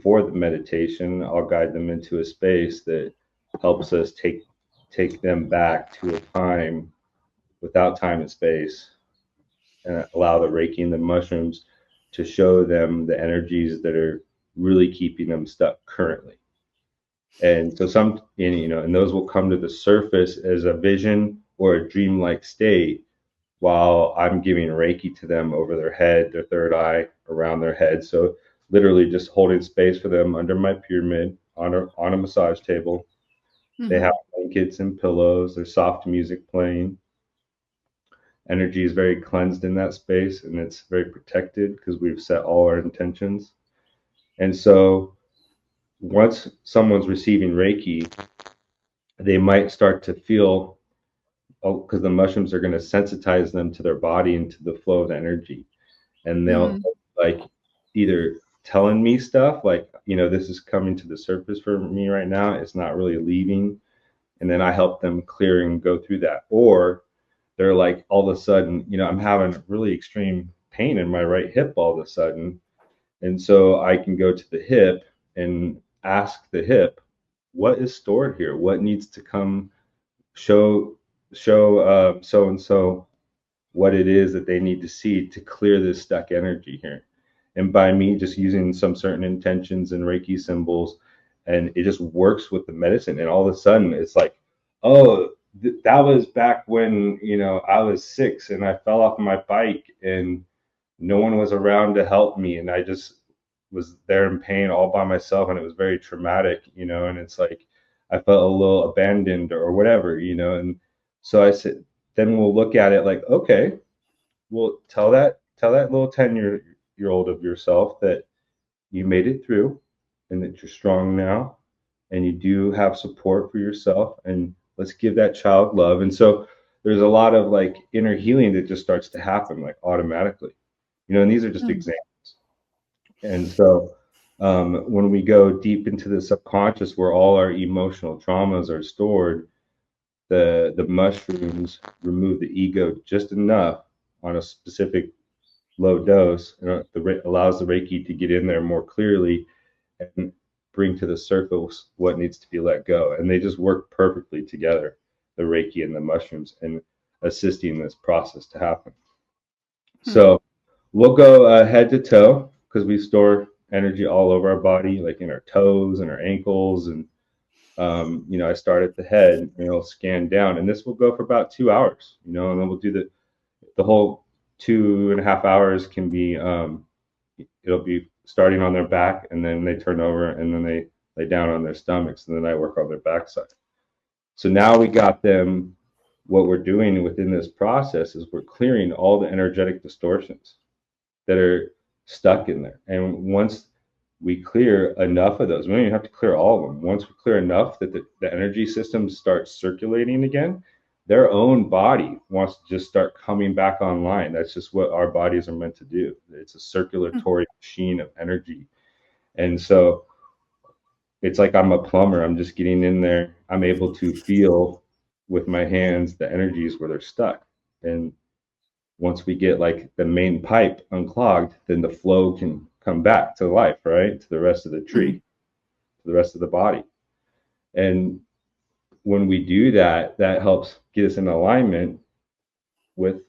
for the meditation, I'll guide them into a space that helps us take them back to a time without time and space, and allow the Reiki and the mushrooms to show them the energies that are really keeping them stuck currently. And so and those will come to the surface as a vision or a dreamlike state, while I'm giving Reiki to them over their head, their third eye, around their head. So literally just holding space for them under my pyramid on a massage table. They have blankets and pillows. There's soft music playing. Energy is very cleansed in that space, and it's very protected because we've set all our intentions. And so once someone's receiving Reiki, they might start to feel, because the mushrooms are going to sensitize them to their body and to the flow of energy. And they'll like either telling me stuff like, this is coming to the surface for me right now. It's not really leaving. and then I help them clear and go through that. Or they're like, all of a sudden, I'm having really extreme pain in my right hip all of a sudden. And so I can go to the hip and ask the hip, what is stored here? What needs to come show so and so what it is that they need to see to clear this stuck energy here. And by me just using some certain intentions and Reiki symbols, and it just works with the medicine. And all of a sudden it's like, oh, that was back when, I was 6 and I fell off my bike and no one was around to help me. And I just was there in pain all by myself. And it was very traumatic, and it's like, I felt a little abandoned or whatever, and so I said, then we'll look at it like, okay, well, tell that little 10-year-old of yourself that you made it through and that you're strong now and you do have support for yourself, and let's give that child love. And so there's a lot of like inner healing that just starts to happen like automatically, and these are just examples. And so when we go deep into the subconscious where all our emotional traumas are stored, the mushrooms remove the ego just enough on a specific low dose, and it allows the Reiki to get in there more clearly and bring to the surface what needs to be let go. And they just work perfectly together, the Reiki and the mushrooms, and assisting this process to happen. So we'll go head to toe, because we store energy all over our body, like in our toes and our ankles. And I start at the head and it'll scan down, and this will go for about 2 hours, and then we'll do the whole 2.5 hours can be, it'll be starting on their back, and then they turn over and then they lay down on their stomachs, and then I work on their backside. So now we got them, what we're doing within this process is we're clearing all the energetic distortions that are stuck in there. And once we clear enough of those, we don't even have to clear all of them. Once we clear enough that the energy system starts circulating again, their own body wants to just start coming back online. That's just what our bodies are meant to do. It's a circulatory machine of energy. And so it's like I'm a plumber. I'm just getting in there. I'm able to feel with my hands the energies where they're stuck. And once we get like the main pipe unclogged, then the flow can come back to life, right? To the rest of the tree, to the rest of the body. And when we do that, that helps get us in alignment with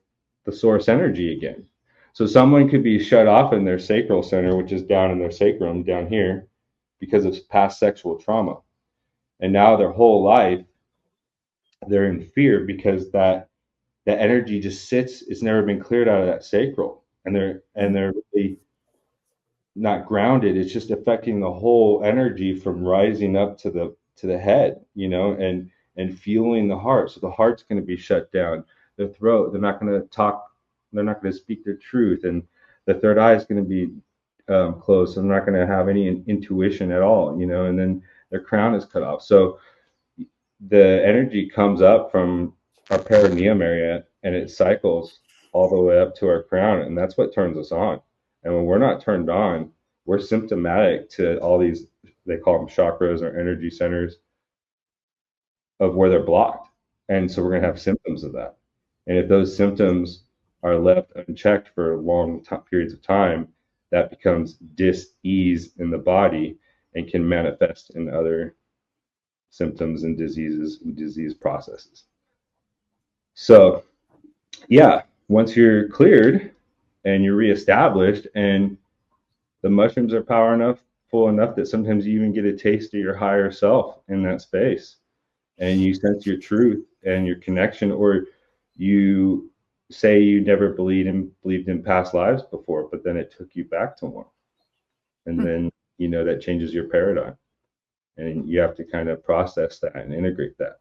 the source energy again. So someone could be shut off in their sacral center, which is down in their sacrum down here, because of past sexual trauma. And now their whole life, they're in fear because that energy just sits, it's never been cleared out of that sacral. And they're really not grounded. It's just affecting the whole energy from rising up to the head, and fueling the heart. So the heart's going to be shut down. The throat, they're not going to talk, they're not going to speak their truth. And the third eye is going to be closed. So they're not going to have any intuition at all, and then their crown is cut off. So the energy comes up from our perineum area and it cycles all the way up to our crown. And that's what turns us on. And when we're not turned on, we're symptomatic to all these, they call them chakras or energy centers, of where they're blocked. And so we're going to have symptoms of that. And if those symptoms are left unchecked for long periods of time, that becomes dis-ease in the body and can manifest in other symptoms and diseases and disease processes. So yeah, once you're cleared and you're reestablished, and the mushrooms are powerful enough that sometimes you even get a taste of your higher self in that space, and you sense your truth and your connection, or you say you never believed in past lives before, but then it took you back to one. And then, that changes your paradigm, and you have to kind of process that and integrate that.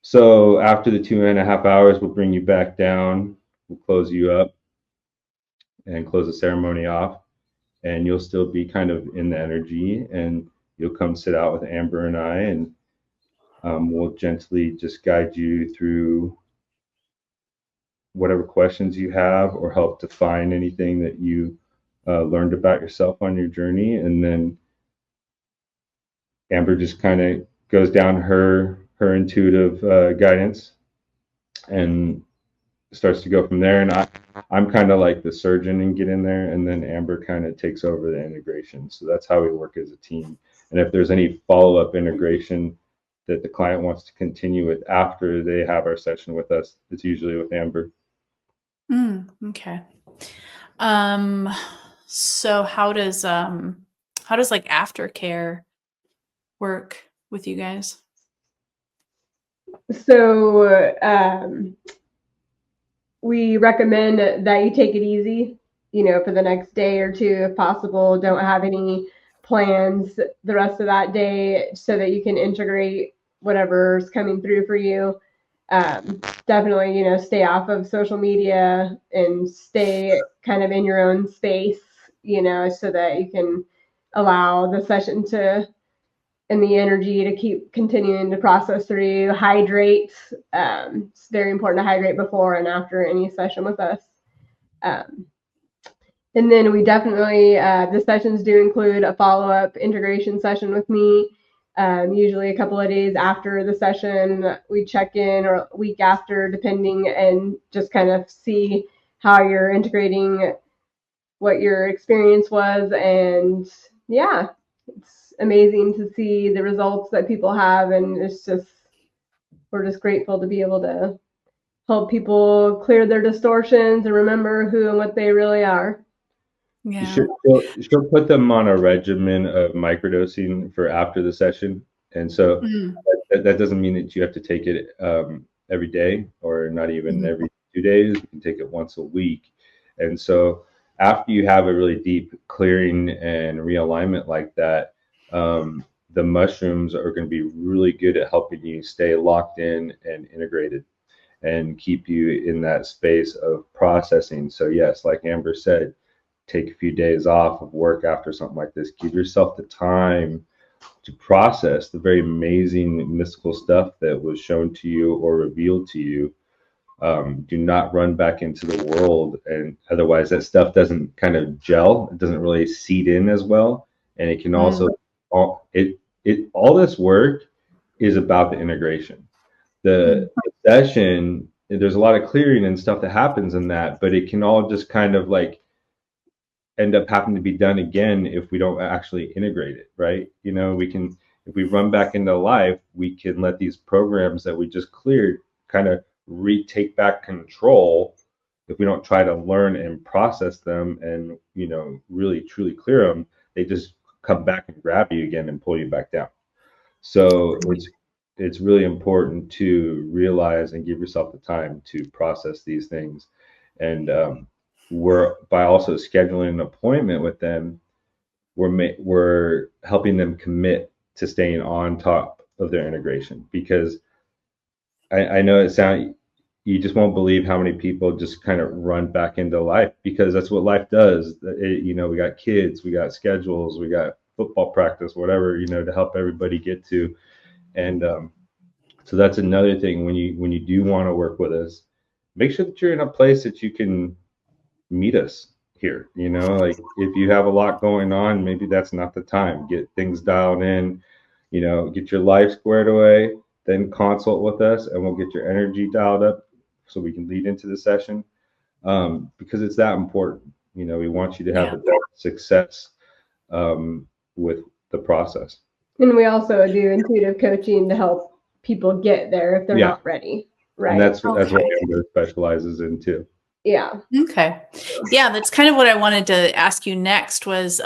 So after the 2.5 hours, we'll bring you back down, we'll close you up and close the ceremony off, and you'll still be kind of in the energy, and you'll come sit out with Amber and I, and we'll gently just guide you through whatever questions you have, or help define anything that you learned about yourself on your journey. And then Amber just kind of goes down her her intuitive guidance, and starts to go from there. And I'm kind of like the surgeon and get in there, and then Amber kind of takes over the integration. So that's how we work as a team. And if there's any follow-up integration that the client wants to continue with after they have our session with us, it's usually with Amber. Okay. So how does like aftercare work with you guys? So we recommend that you take it easy, for the next day or two if possible. Don't have any plans the rest of that day so that you can integrate whatever's coming through for you. Definitely, stay off of social media and stay kind of in your own space, so that you can allow the session to and the energy to keep continuing to process through. Hydrate. It's very important to hydrate before and after any session with us. And then we definitely, the sessions do include a follow-up integration session with me. Usually a couple of days after the session, we check in, or a week after, depending, and just kind of see how you're integrating, what your experience was. And yeah, it's amazing to see the results that people have. And we're just grateful to be able to help people clear their distortions and remember who and what they really are. Yeah. She'll put them on a regimen of microdosing for after the session. And so that doesn't mean that you have to take it every day, or not even every 2 days. You can take it once a week. And so after you have a really deep clearing and realignment like that, the mushrooms are going to be really good at helping you stay locked in and integrated and keep you in that space of processing. So yes, like Amber said, take a few days off of work after something like this. Give yourself the time to process the very amazing mystical stuff that was shown to you or revealed to you. Do not run back into the world, and otherwise that stuff doesn't kind of gel. It doesn't really seed in as well, and it can also all this work is about the integration. The session, there's a lot of clearing and stuff that happens in that, but it can all just kind of like end up having to be done again if we don't actually integrate it, right? We can, if we run back into life, we can let these programs that we just cleared kind of retake back control. If we don't try to learn and process them and, really truly clear them, they just come back and grab you again and pull you back down. So it's really important to realize and give yourself the time to process these things. And we're, by also scheduling an appointment with them, we're helping them commit to staying on top of their integration. Because I know you just won't believe how many people just kind of run back into life, because that's what life does. We got kids, we got schedules, we got football practice, whatever, to help everybody get to. And so that's another thing. When you do want to work with us, make sure that you're in a place that you can meet us here. Like if you have a lot going on, maybe that's not the time. Get things dialed in, get your life squared away, then consult with us, and we'll get your energy dialed up so we can lead into the session, because it's that important. We want you to have the best success with the process. And we also do intuitive coaching to help people get there if they're not ready. Right. And that's what Amber specializes in too. Yeah. Okay. Yeah, that's kind of what I wanted to ask you next was,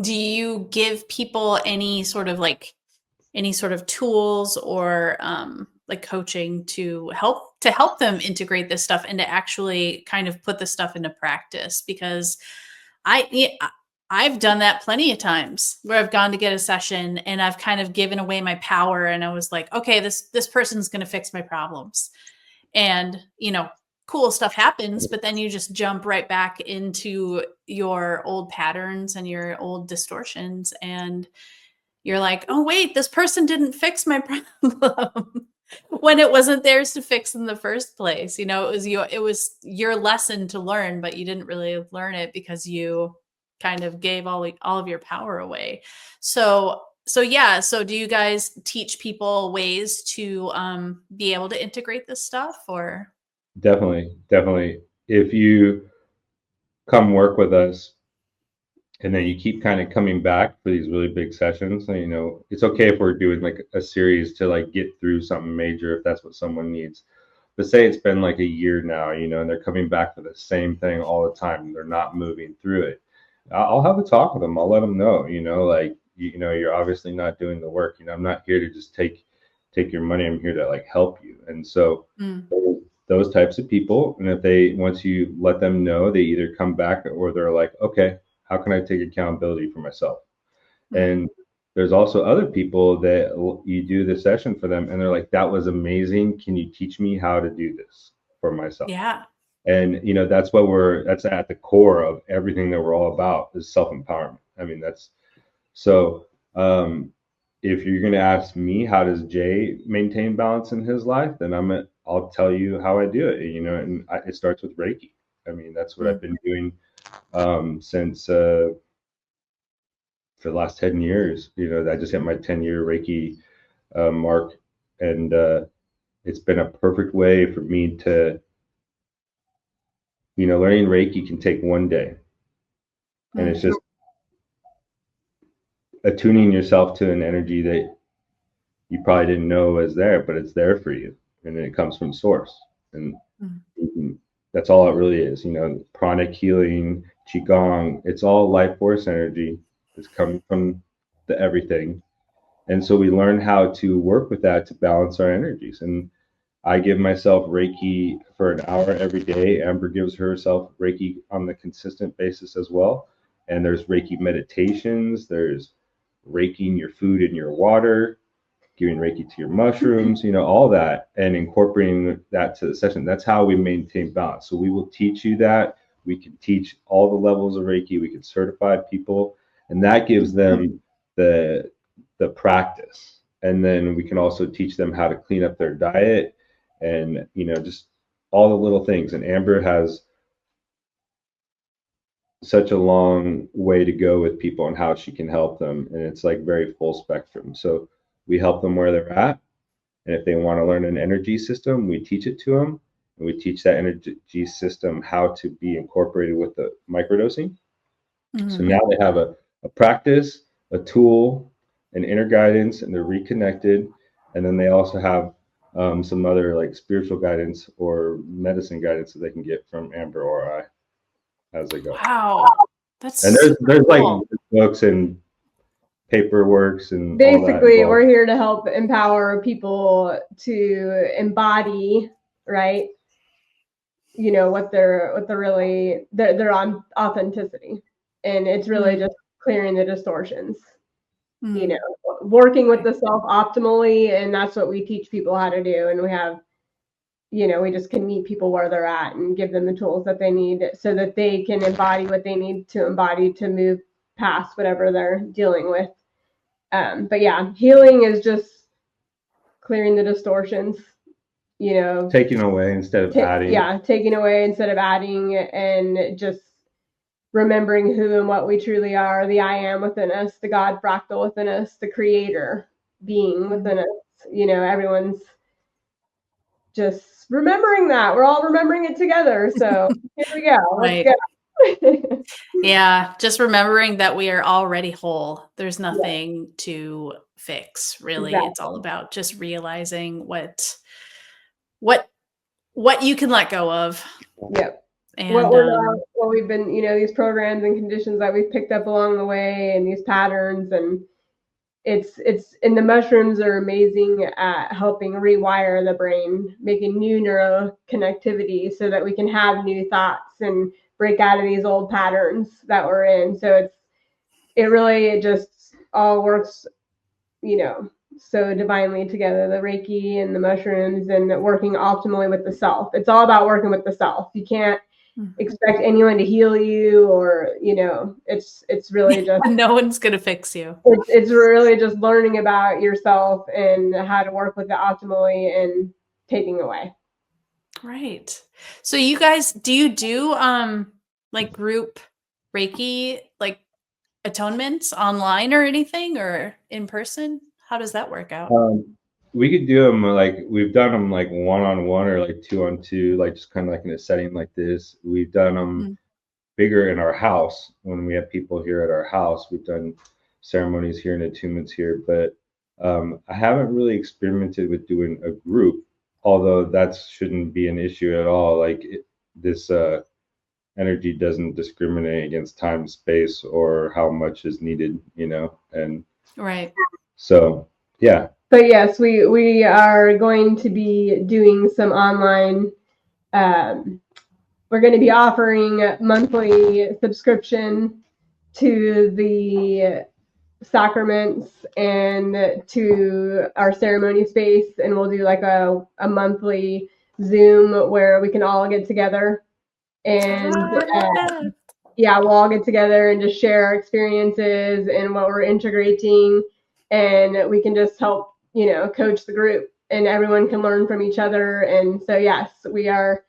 do you give people any sort of tools or like coaching to help them integrate this stuff and to actually kind of put this stuff into practice? Because I've done that plenty of times where I've gone to get a session and I've kind of given away my power, and I was like, okay, this person's going to fix my problems. And, cool stuff happens, but then you just jump right back into your old patterns and your old distortions. And you're like, oh, wait, this person didn't fix my problem when it wasn't theirs to fix in the first place. It was your lesson to learn, but you didn't really learn it because you kind of gave all of your power away. So So yeah, so do you guys teach people ways to be able to integrate this stuff, or? Definitely. If you come work with us and then you keep kind of coming back for these really big sessions, and, you know, it's okay if we're doing like a series to like get through something major if that's what someone needs. But say it's been like a year now, you know, and they're coming back for the same thing all the time and they're not moving through it. I'll have a talk with them. I'll let them know, you know, like, you know, you're obviously not doing the work. You know, I'm not here to just take your money. I'm here to like help you. And so Mm. those types of people, and if they, once you let them know, they either come back or they're like, okay, how can I take accountability for myself? And there's also other people that you do the session for them and they're like, that was amazing. Can you teach me how to do this for myself? Yeah. And, you know, that's at the core of everything that we're all about is self-empowerment. I mean, that's so, if you're going to ask me, how does Jay maintain balance in his life? Then I'll tell you how I do it, you know, and it starts with Reiki. I mean, that's what I've been doing, since, for the last 10 years. You know, I just hit my 10-year Reiki mark, and it's been a perfect way for me to, you know, learning Reiki can take one day, and it's just attuning yourself to an energy that you probably didn't know was there, but it's there for you, and it comes from source, and that's all it really is. You know, pranic healing, qigong, it's all life force energy. It's coming from the everything. And so we learn how to work with that to balance our energies. And I give myself Reiki for an hour every day. Amber gives herself Reiki on the consistent basis as well. And there's Reiki meditations, there's Reikiing your food and your water, giving Reiki to your mushrooms, you know, all that, and incorporating that to the session. That's how we maintain balance. So we will teach you that. We can teach all the levels of Reiki. We can certify people, and that gives them the practice. And then we can also teach them how to clean up their diet, and, you know, just all the little things. And Amber has such a long way to go with people and how she can help them, and it's like very full spectrum. So we help them where they're at, and if they want to learn an energy system, we teach it to them, and we teach that energy system how to be incorporated with the microdosing. So now they have a practice, a tool, an inner guidance, and they're reconnected. And then they also have some other like spiritual guidance or medicine guidance that they can get from Amber or I as they go. Wow. That's And there's like cool. books and paperworks and Basically, all that. we're here to help empower people to embody, right? You know, what they're really their on authenticity, and it's really just clearing the distortions. You know, working with the self optimally, and that's what we teach people how to do. And we have, you know, we just can meet people where they're at and give them the tools that they need so that they can embody what they need to embody to move past whatever they're dealing with. But yeah, healing is just clearing the distortions, you know, taking away instead of adding. Yeah, taking away instead of adding, and just remembering who and what we truly are, the I am within us, the God fractal within us, the creator being within us. You know, everyone's just remembering that. We're all remembering it together. So here we go. Right. Let's go. Yeah, just remembering that we are already whole. There's nothing to fix, really. Exactly. It's all about just realizing what you can let go of. Yep. And what we've been, you know, these programs and conditions that we've picked up along the way, and these patterns, and it's and the mushrooms are amazing at helping rewire the brain, making new neuroconnectivity so that we can have new thoughts and break out of these old patterns that we're in. So it really just all works, you know, so divinely together, the Reiki and the mushrooms and working optimally with the self. It's all about working with the self. You can't expect anyone to heal you, or, you know, it's really just no one's gonna fix you. It's really just learning about yourself and how to work with it optimally and taking away. Right. So you guys, do you do like group Reiki, like atonements online or anything, or in person? How does that work out? We could do them like we've done them like 1-on-1 or like 2-on-2, like just kind of like in a setting like this. We've done them bigger in our house when we have people here at our house. We've done ceremonies here and attunements here, but I haven't really experimented with doing a group, although that shouldn't be an issue at all. Like this energy doesn't discriminate against time, space, or how much is needed, and Right. so yeah. But yes, we are going to be doing some online. We're going to be offering monthly subscription to the sacraments and to our ceremony space, and we'll do like a monthly Zoom where we can all get together and yeah, we'll all get together and just share our experiences and what we're integrating, and we can just help coach the group, and everyone can learn from each other. And so yes, we're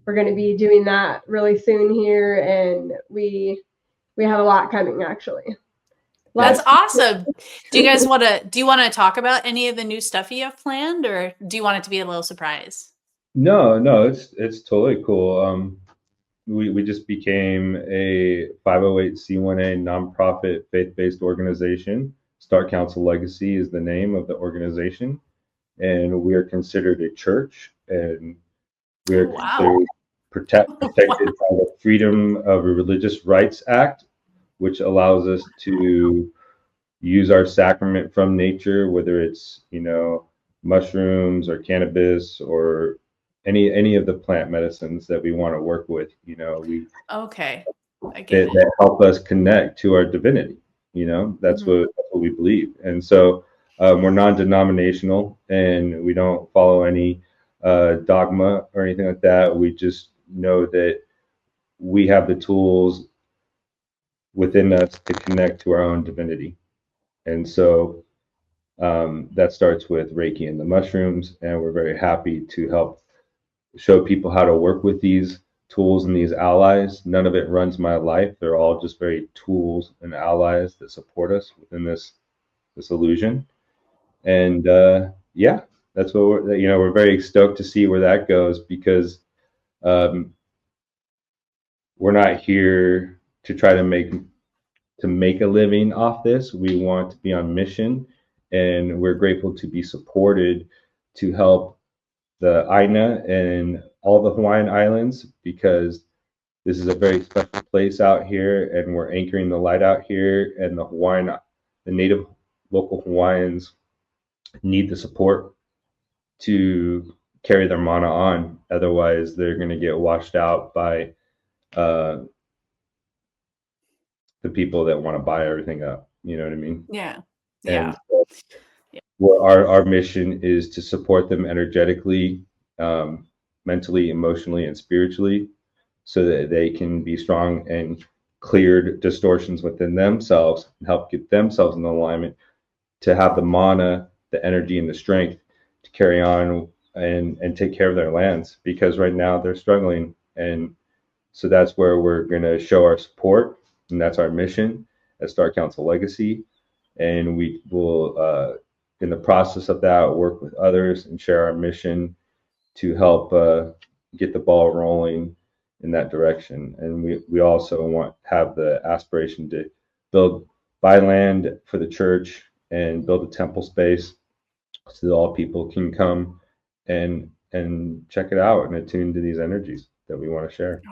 going to be doing that really soon here, and we have a lot coming actually. That's awesome. Do you want to talk about any of the new stuff you have planned, or do you want it to be a little surprise? No, it's totally cool. We just became a 508c1a nonprofit faith-based organization. Starr Council Legacy is the name of the organization, and we are considered a church, and we are protected by the Freedom of Religious Rights Act, which allows us to use our sacrament from nature, whether it's mushrooms or cannabis or any of the plant medicines that we want to work with. That help us connect to our divinity. That's what we believe, and so we're non-denominational, and we don't follow any dogma or anything like that. We just know that we have the tools within us to connect to our own divinity. And so that starts with Reiki and the mushrooms, and we're very happy to help show people how to work with these tools and these allies. None of it runs my life. They're all just very tools and allies that support us within this illusion. And that's what we're very stoked to see where that goes, because we're not here to try to make a living off this. We want to be on mission, and we're grateful to be supported to help the Aina and all the Hawaiian Islands, because this is a very special place out here, and we're anchoring the light out here, and the native local Hawaiians need the support to carry their mana on. Otherwise, they're going to get washed out by the people that want to buy everything up. You know what I mean? Yeah. And our mission is to support them energetically, mentally, emotionally, and spiritually, so that they can be strong and cleared distortions within themselves and help get themselves in alignment to have the mana, the energy, and the strength to carry on and take care of their lands, because right now they're struggling. And so that's where we're going to show our support, and that's our mission at Starr Council Legacy. And we will, in the process of that, work with others and share our mission to help get the ball rolling in that direction. And we also have the aspiration to buy land for the church and build a temple space so that all people can come and check it out and attune to these energies that we want to share.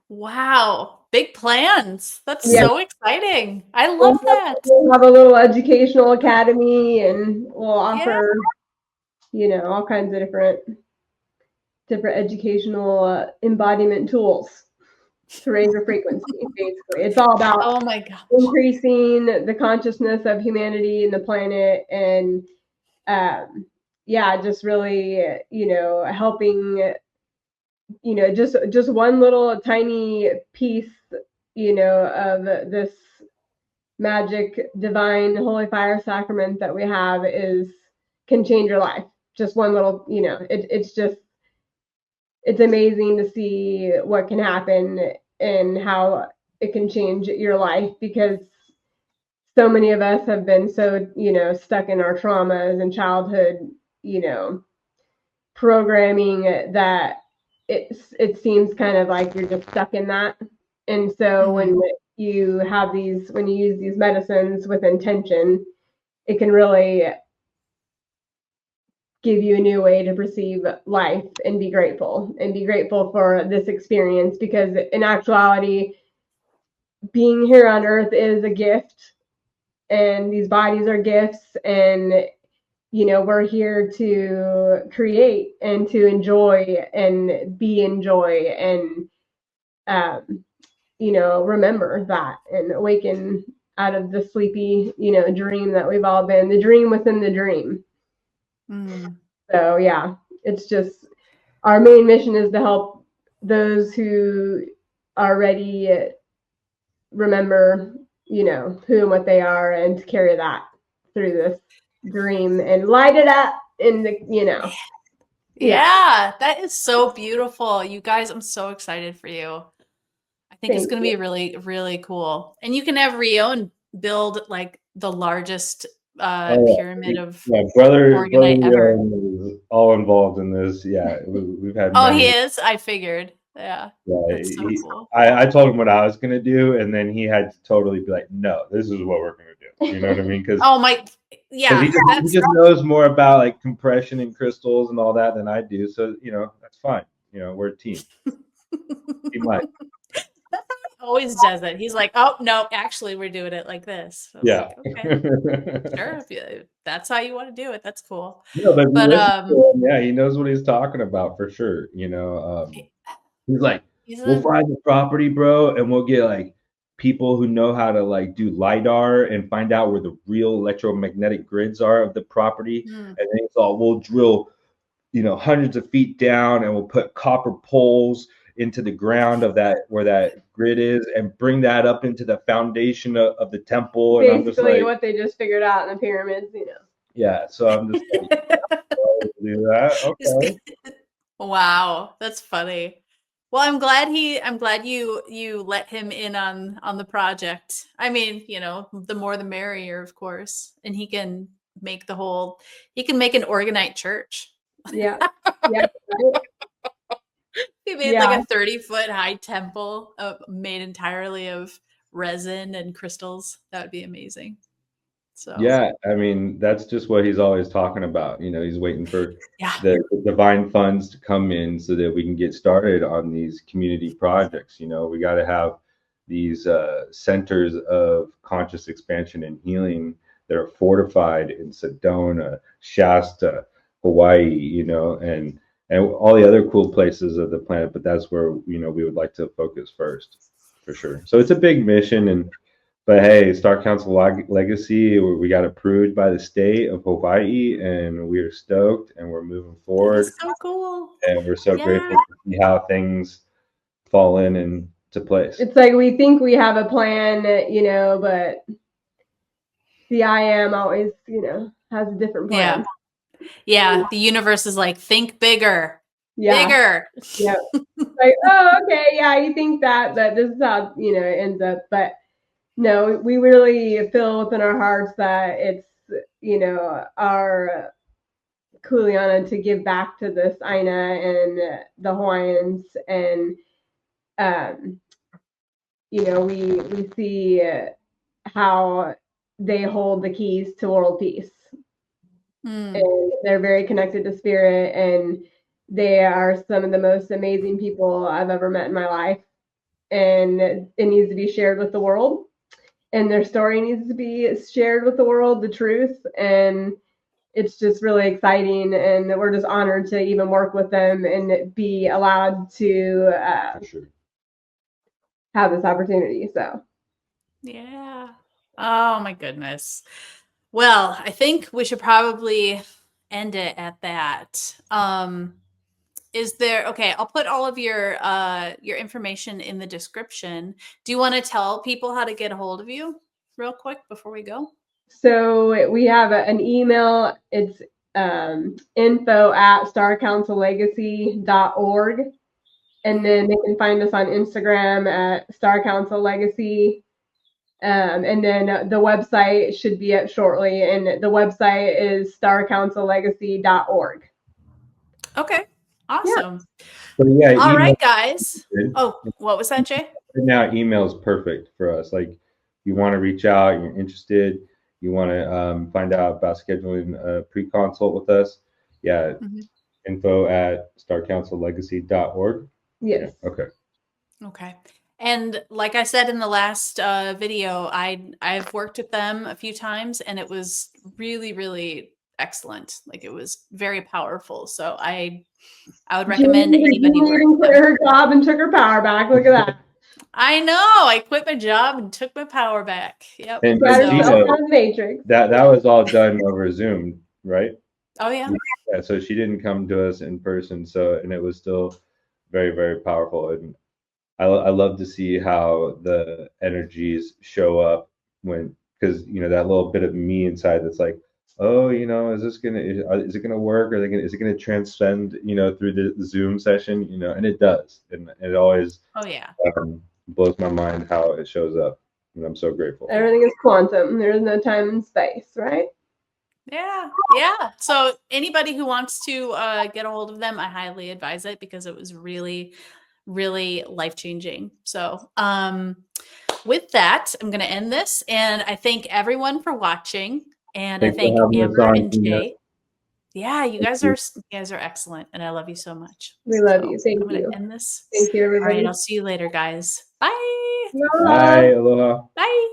Wow, big plans. That's so exciting. I love that. We'll have a little educational academy, and we'll offer all kinds of different educational embodiment tools to raise your frequency. Basically, it's all about increasing the consciousness of humanity and the planet, and just really helping just one little tiny piece of this magic divine holy fire sacrament that we have can change your life. Just one little, it's amazing to see what can happen and how it can change your life, because so many of us have been so, stuck in our traumas and childhood, programming, that it seems kind of like you're just stuck in that. And so when you use these medicines with intention, it can really give you a new way to perceive life and be grateful for this experience, because in actuality, being here on earth is a gift, and these bodies are gifts, and we're here to create and to enjoy and be in joy, and remember that and awaken out of the sleepy, dream that we've all been, the dream within the dream. So yeah, it's just, our main mission is to help those who already remember, who and what they are, and to carry that through this dream and light it up in the, Yeah, that is so beautiful. You guys, I'm so excited for you. I think it's Thank going to be really, really cool. And you can have Rio build like the largest pyramid of brother organite ever. is all involved in this. Yeah, we've had. Oh, many. he is? I figured. Yeah. Yeah, That's so cool. I told him what I was gonna do, and then he had to totally be like, "No, this is what we're gonna do." You know what I mean? Because Oh my, yeah. he just knows more about like compression and crystals and all that than I do. So that's fine. We're a team. Team life. Always does it. He's like, oh no, actually, we're doing it like this. I was Yeah. like, okay, sure. If that's how you want to do it, that's cool. No, but But yeah, he knows what he's talking about for sure. He's like, we'll find the property, bro, and we'll get like people who know how to like do LiDAR and find out where the real electromagnetic grids are of the property. And then it's all, we'll drill, hundreds of feet down, and we'll put copper poles into the ground of that, where that grid is, and bring that up into the foundation of the temple. And I'm just like, what they just figured out in the pyramids, Yeah, so I'm just like, do that. Okay. Wow, that's funny. Well, I'm glad you let him in on the project. I mean, the more the merrier, of course. And he can make an organite church. Yeah. Yeah. He made like a 30-foot high temple made entirely of resin and crystals. That would be amazing. So Yeah, I mean, that's just what he's always talking about. He's waiting for the divine funds to come in so that we can get started on these community projects. We got to have these centers of conscious expansion and healing that are fortified in Sedona, Shasta, Hawaii, and all the other cool places of the planet. But that's where, we would like to focus first, for sure. So it's a big mission. But hey, Starr Council Legacy, we got approved by the state of Hawaii, and we are stoked, and we're moving forward. That's so cool. And we're so grateful to see how things fall into place. It's like we think we have a plan, but the I am always, has a different plan. Yeah. The universe is like, think bigger. Yeah. Bigger. Yeah. Like, oh, okay, yeah, you think that, but this is how, it ends up. But no, we really feel within our hearts that it's, our kuleana to give back to this Aina and the Hawaiians. And, we see how they hold the keys to world peace. And they're very connected to spirit, and they are some of the most amazing people I've ever met in my life. And it needs to be shared with the world. And their story needs to be shared with the world, the truth. And it's just really exciting. And we're just honored to even work with them and be allowed to have this opportunity. So, yeah. Oh my goodness. Well, I think we should probably end it at that. I'll put all of your information in the description. Do you want to tell people how to get a hold of you real quick before we go? So we have an email. It's info@starrcouncillegacy.org. And then they can find us on Instagram at Starr Council Legacy. And then the website should be up shortly. And the website is starrcouncillegacy.org. Okay. Awesome. So yeah, All email right, guys. good. Oh, what was that, Jay? Right now, email is perfect for us. Like, you want to reach out, you're interested, you want to find out about scheduling a pre-consult with us. Yeah, info@starrcouncillegacy.org. Yes. Okay. Okay. And like I said in the last video, I've worked with them a few times, and it was really, really excellent. Like, it was very powerful. So I would recommend anybody work even with quit them. her job and took her power back. Look at that. I know. I quit my job and took my power back. Yep. And Got Gina, herself out of the matrix. that was all done over Zoom, right? Oh yeah. Yeah, so she didn't come to us in person, and it was still very, very powerful. And I love to see how the energies show up because that little bit of me inside that's like, oh, is it gonna work? Is it gonna transcend, through the Zoom session, and it does, and it always Oh yeah. blows my mind how it shows up, and I'm so grateful. Everything is quantum. There is no time and space, right? Yeah. Yeah. So anybody who wants to get a hold of them, I highly advise it, because it was really, really life-changing. So with that, I'm going to end this, and I thank everyone for watching, and Thanks I thank for having us Amber on, and Gina. Jay. Yeah, you guys are excellent, and I love you so much. We love you. Thank I'm going you. to end this. Thank you, All everybody. right, I'll see you later, guys. Bye. Bye, aloha. Bye.